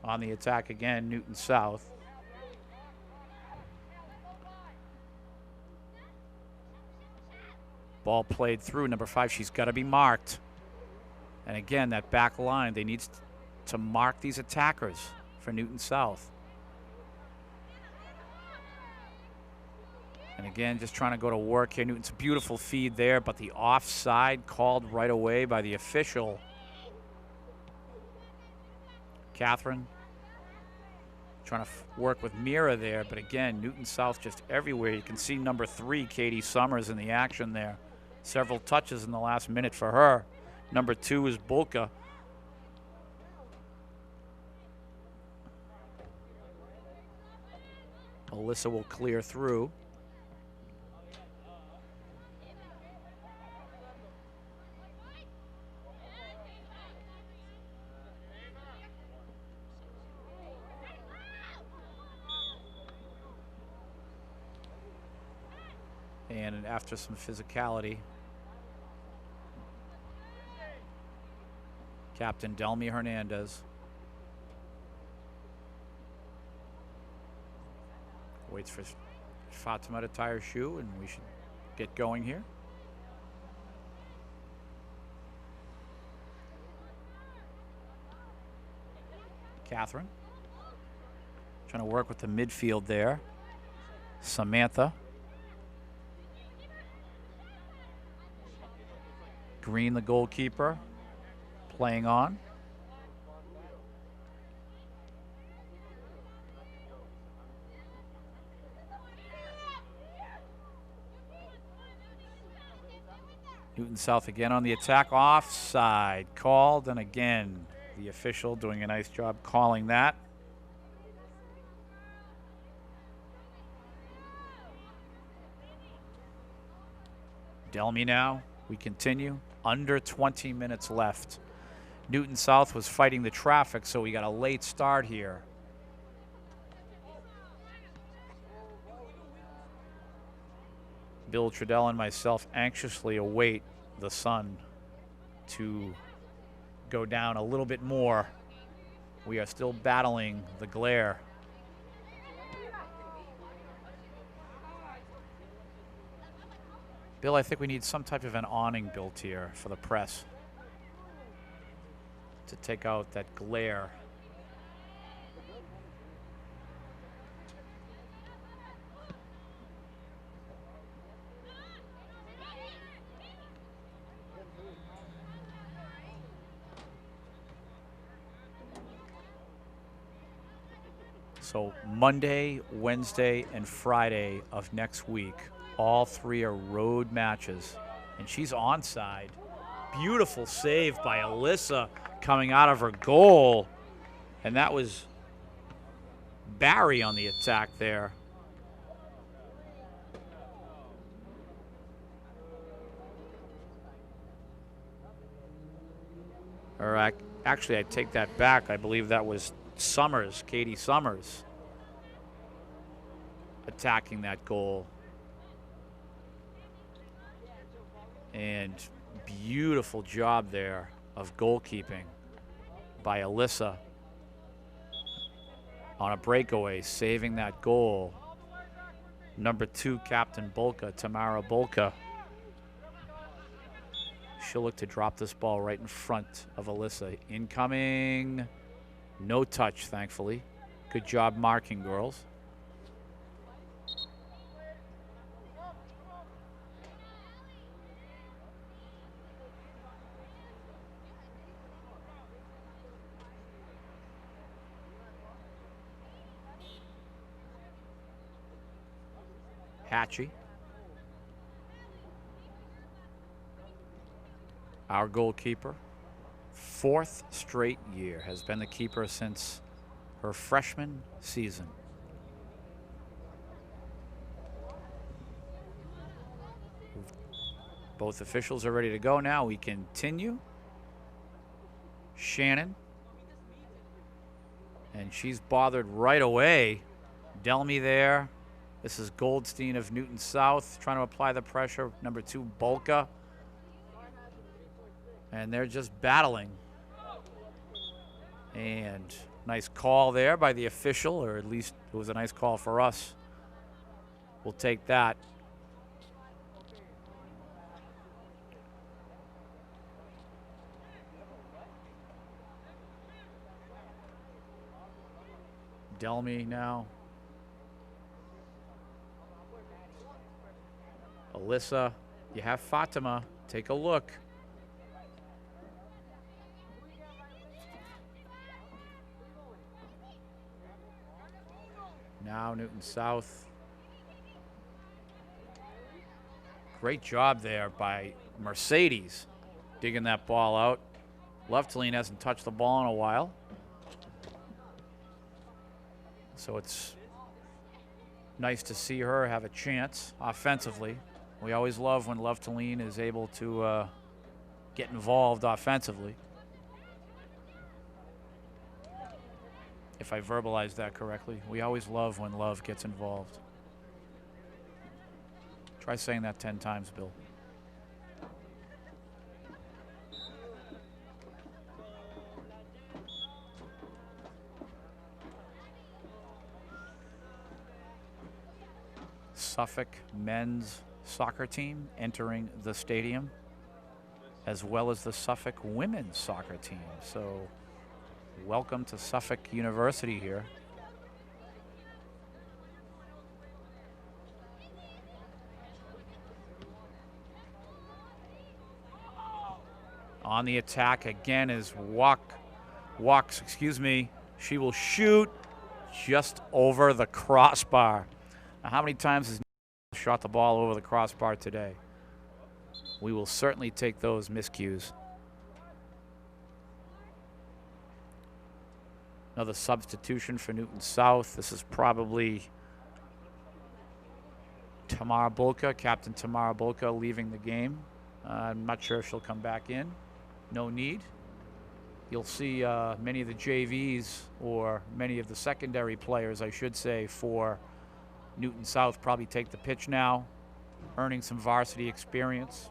On the attack again, Newton South. Ball played through. Number 5, she's got to be marked. And again, that back line, they need to mark these attackers for Newton South. And again, just trying to go to work here. Newton's beautiful feed there, but the offside called right away by the official. Catherine trying to work with Mira there, but again, Newton South just everywhere. You can see number 3, Katie Summers, in the action there. Several touches in the last minute for her. Number 2 is Bulka. Alyssa will clear through. And after some physicality, Captain Delmy Hernandez waits for Fatima to tie her shoe, and we should get going here. Catherine trying to work with the midfield there. Samantha. Green, the goalkeeper, playing on. Newton South again on the attack. Offside called, and again, the official doing a nice job calling that. Delmy now. We continue. Under 20 minutes left. Newton South was fighting the traffic, so we got a late start here. Bill Trudell and myself anxiously await the sun to go down a little bit more. We are still battling the glare. Bill, I think we need some type of an awning built here for the press to take out that glare. So Monday, Wednesday, and Friday of next week, all 3 are road matches. And she's onside. Beautiful save by Alyssa coming out of her goal. And that was Barry on the attack there. Or actually, I take that back. I believe that was Summers, Katie Summers, attacking that goal. And beautiful job there of goalkeeping by Alyssa on a breakaway, saving that goal. Number 2, Captain Bolka, Tamara Bolka. She'll look to drop this ball right in front of Alyssa. Incoming. No touch, thankfully. Good job marking, girls. Hatchie. Our goalkeeper, 4th straight year, has been the keeper since her freshman season. Both officials are ready to go now. We continue. Shannon. And she's bothered right away. Delmy there. This is Goldstein of Newton South trying to apply the pressure. Number 2, Bolka. And they're just battling. And nice call there by the official, or at least it was a nice call for us. We'll take that. Delmy now. Alyssa, you have Fatima. Take a look. Now Newton South. Great job there by Mercedes digging that ball out. Lefteline hasn't touched the ball in a while. So it's nice to see her have a chance offensively. We always love when Lefteline is able to get involved offensively. If I verbalized that correctly. We always love when Love gets involved. Try saying that 10 times, Bill. Suffolk men's soccer team entering the stadium, as well as the Suffolk women's soccer team. So welcome to Suffolk University here. On the attack again is Walks, excuse me. She will shoot just over the crossbar. Now, how many times has shot the ball over the crossbar today? We will certainly take those miscues. Another substitution for Newton South. This is probably Tamara Bolka, Captain Tamara Bolka, leaving the game. I'm not sure if she'll come back in. No need. You'll see many of the JVs, or many of the secondary players, I should say, for Newton South probably take the pitch now, earning some varsity experience.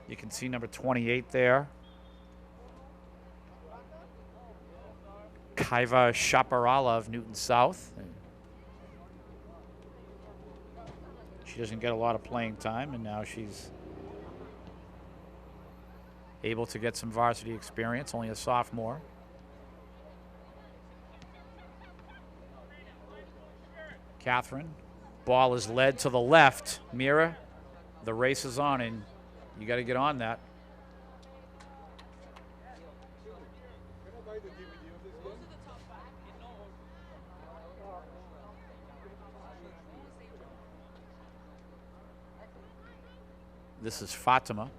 You can see number 28 there. Kaiva Chaparala of Newton South. She doesn't get a lot of playing time, and now she's able to get some varsity experience, only a sophomore. Catherine, ball is led to the left. Mira, the race is on, and you got to get on that. This is Fatima.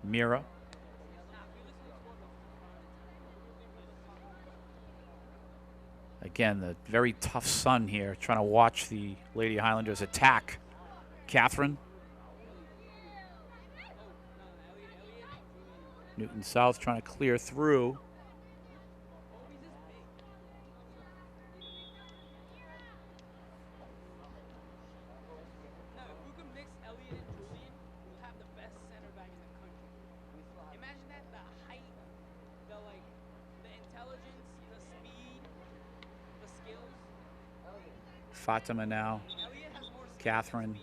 Mira. Again, the very tough son here trying to watch the Lady Highlanders attack. Catherine. Newton South trying to clear through. Fatima now. Catherine.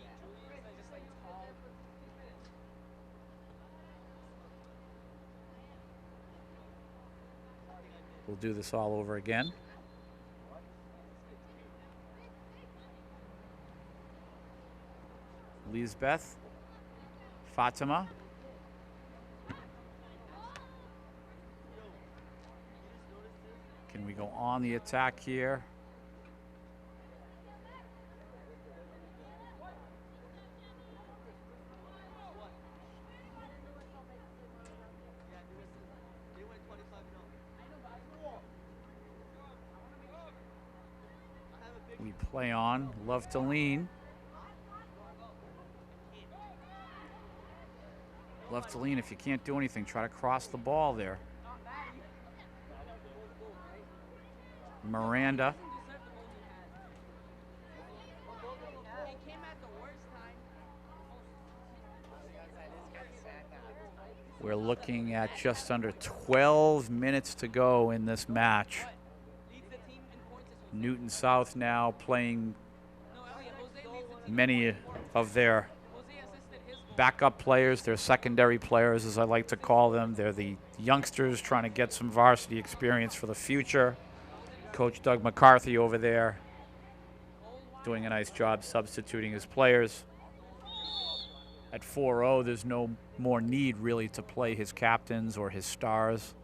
We'll do this all over again. Lisbeth. Fatima. Can we go on the attack here? We play on. Love to lean. Love to lean. If you can't do anything, try to cross the ball there. Miranda. We're looking at just under 12 minutes to go in this match. Newton South now playing many of their backup players, their secondary players, as I like to call them. They're the youngsters trying to get some varsity experience for the future. Coach Doug McCarthy over there doing a nice job substituting his players. At 4-0, there's no more need really to play his captains or his stars.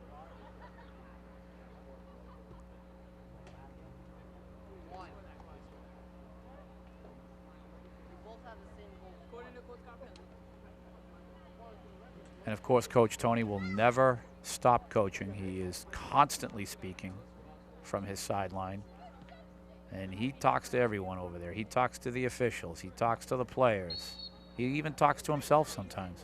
And of course, Coach Tony will never stop coaching. He is constantly speaking from his sideline. And he talks to everyone over there. He talks to the officials. He talks to the players. He even talks to himself sometimes.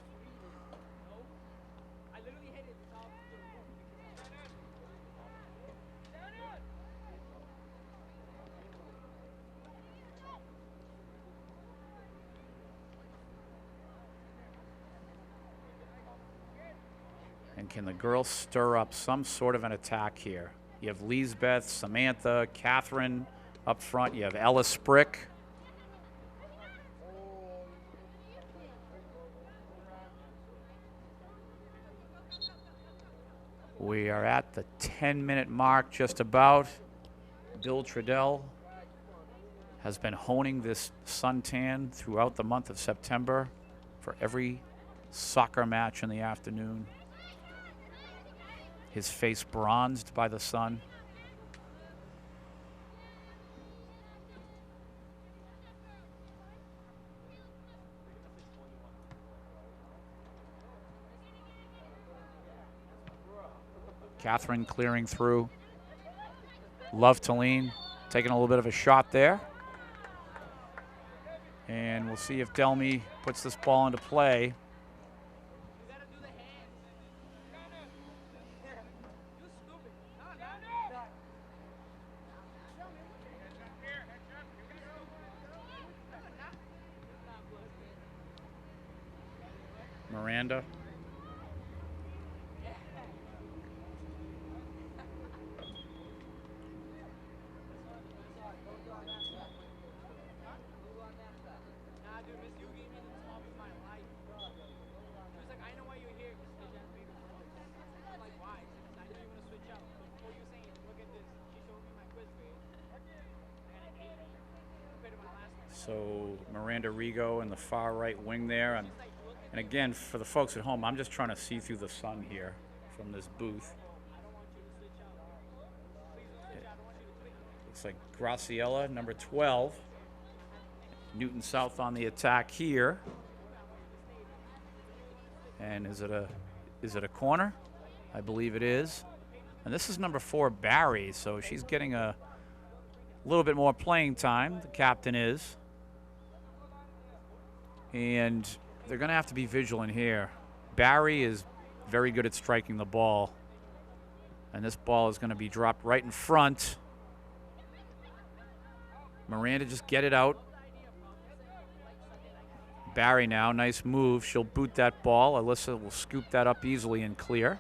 And can the girls stir up some sort of an attack here? You have Lisbeth, Samantha, Catherine up front. You have Ella Sprick. We are at the 10-minute mark just about. Bill Trudell has been honing this suntan throughout the month of September for every soccer match in the afternoon. His face bronzed by the sun. Catherine clearing through. Love to lean, taking a little bit of a shot there. And we'll see if Delmy puts this ball into play. Miranda. So Miranda Rigo in the far right wing there. And again, for the folks at home, I'm just trying to see through the sun here from this booth. It looks like Graciela, number 12. Newton South on the attack here. And is it a corner? I believe it is. And this is number 4, Barry, so she's getting a little bit more playing time, the captain is. And they're going to have to be vigilant here. Barry is very good at striking the ball. And this ball is going to be dropped right in front. Miranda just get it out. Barry now, nice move. She'll boot that ball. Alyssa will scoop that up easily and clear.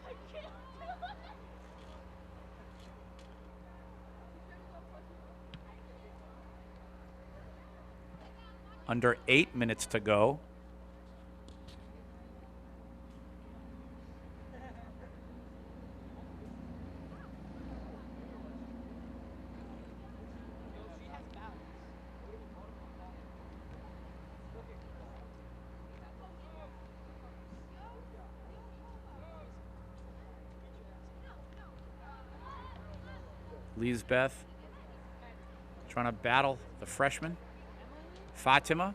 Under 8 minutes to go. Lisbeth trying to battle the freshman. Fatima.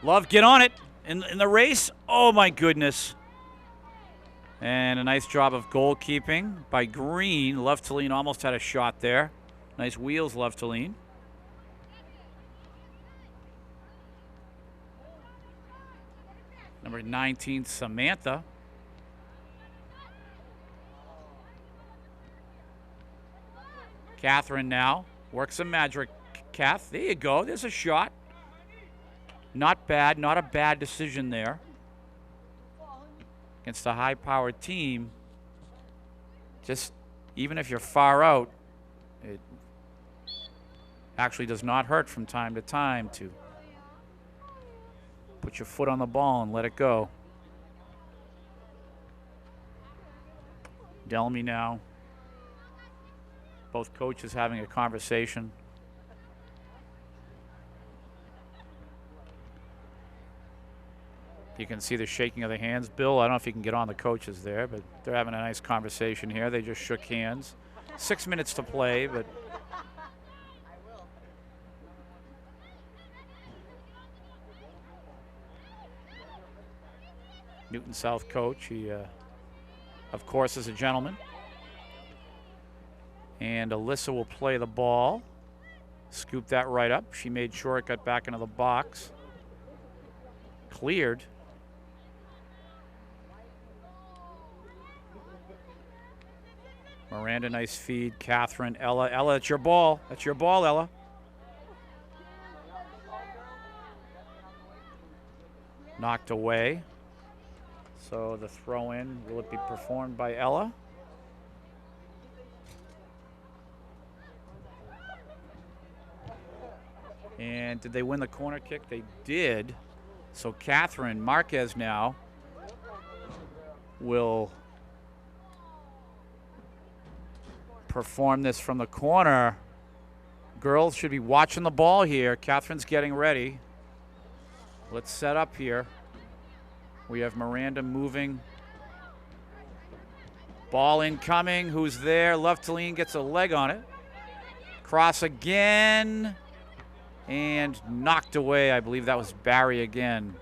Love, get on it in the race. Oh, my goodness. And a nice job of goalkeeping by Green. Lefteline almost had a shot there. Nice wheels, Lefteline. Number 19, Samantha. Catherine now works some magic. Kath, there you go. There's a shot. Not bad. Not a bad decision there. Against a high-powered team, just even if you're far out, it actually does not hurt from time to time to put your foot on the ball and let it go. Delmy now. Both coaches having a conversation. You can see the shaking of the hands. Bill, I don't know if you can get on the coaches there, but they're having a nice conversation here. They just shook hands. 6 minutes to play, but Newton South coach, he of course is a gentleman. And Alyssa will play the ball. Scoop that right up. She made sure it got back into the box. Cleared. Miranda, nice feed. Catherine, Ella. Ella, it's your ball. That's your ball, Ella. Knocked away. So the throw in, will it be performed by Ella? And did they win the corner kick? They did. So Catherine Marquez now will perform this from the corner. Girls should be watching the ball here. Catherine's getting ready. Let's set up here. We have Miranda moving. Ball incoming. Who's there? Lefteline gets a leg on it. Cross again. And knocked away. I believe that was Barry again.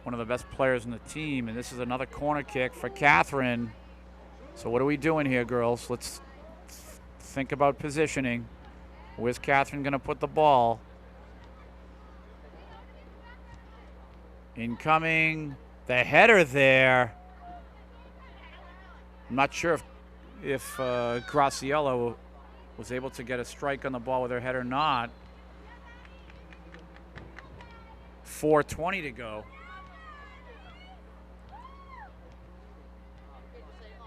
One of the best players in the team. And this is another corner kick for Catherine. So what are we doing here, girls? Let's think about positioning. Where's Catherine going to put the ball? Incoming. The header there. I'm not sure if Graciela was able to get a strike on the ball with her head or not. 4:20 to go.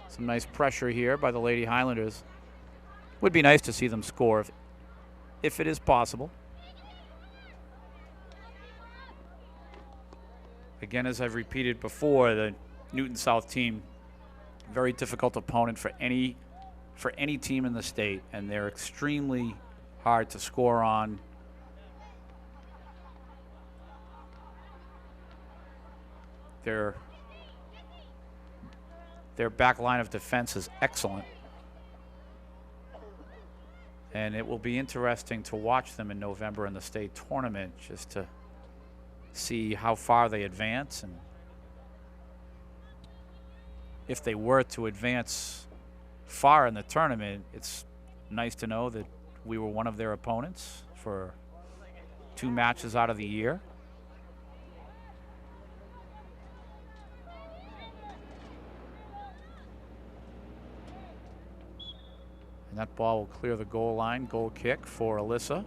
Some nice pressure here by the Lady Highlanders. Would be nice to see them score if it is possible. Again, as I've repeated before, the Newton South team, very difficult opponent for any team in the state, and they're extremely hard to score on. Their back line of defense is excellent. And it will be interesting to watch them in November in the state tournament, just to see how far they advance. And if they were to advance far in the tournament, it's nice to know that we were one of their opponents for 2 matches out of the year. And that ball will clear the goal line. Goal kick for Alyssa.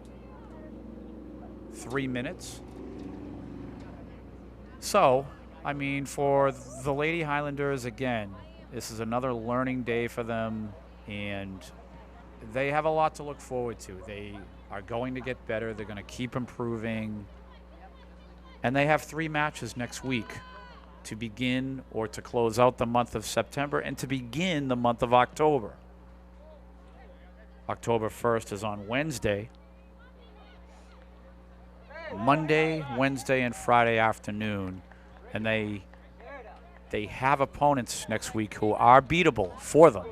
3 minutes. So, I mean, for the Lady Highlanders, again, this is another learning day for them, and they have a lot to look forward to. They are going to get better. They're going to keep improving. And they have 3 matches next week to begin or to close out the month of September and to begin the month of October. October 1st is on Wednesday. Monday, Wednesday, and Friday afternoon. And they have opponents next week who are beatable for them.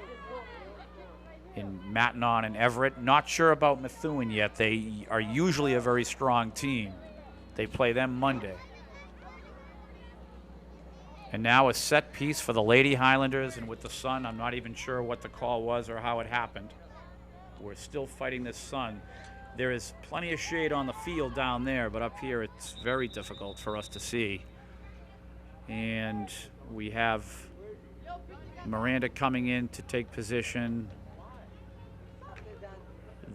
In Matignon and Everett. Not sure about Methuen yet. They are usually a very strong team. They play them Monday. And now a set piece for the Lady Highlanders, and with the sun, I'm not even sure what the call was or how it happened. We're still fighting this sun. There is plenty of shade on the field down there, but up here it's very difficult for us to see. And we have Miranda coming in to take position.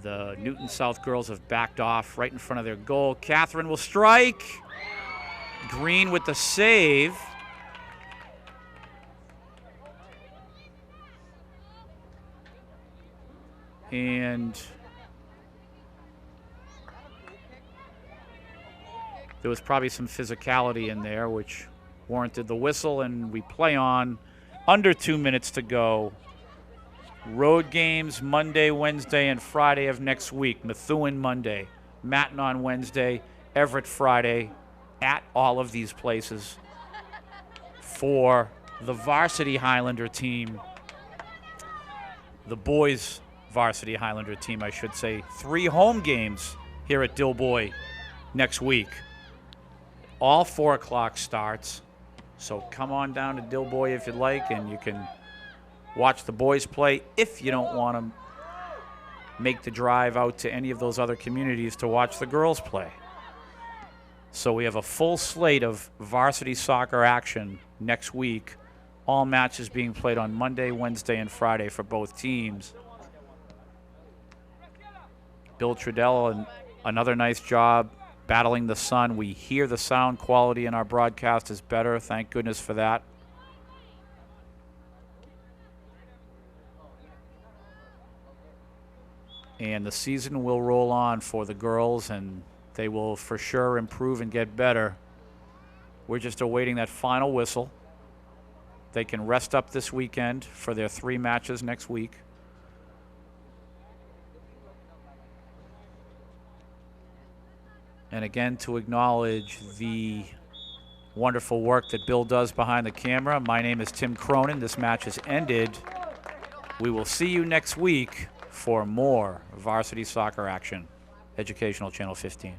The Newton South girls have backed off right in front of their goal. Catherine will strike. Green with the save. And there was probably some physicality in there, which warranted the whistle, and we play on. Under 2 minutes to go. Road games Monday, Wednesday, and Friday of next week. Methuen Monday, Matignon Wednesday, Everett Friday, at all of these places for the varsity Highlander team. The boys varsity Highlander team, I should say. 3 home games here at Dilboy next week. All 4 o'clock starts. So come on down to Dilboy if you'd like, and you can watch the boys play if you don't want to make the drive out to any of those other communities to watch the girls play. So we have a full slate of varsity soccer action next week. All matches being played on Monday, Wednesday, and Friday for both teams. Bill Trudell, another nice job battling the sun. We hear the sound quality in our broadcast is better. Thank goodness for that. And the season will roll on for the girls, and they will for sure improve and get better. We're just awaiting that final whistle. They can rest up this weekend for their 3 matches next week. And again, to acknowledge the wonderful work that Bill does behind the camera. My name is Tim Cronin. This match has ended. We will see you next week for more varsity soccer action. Educational Channel 15.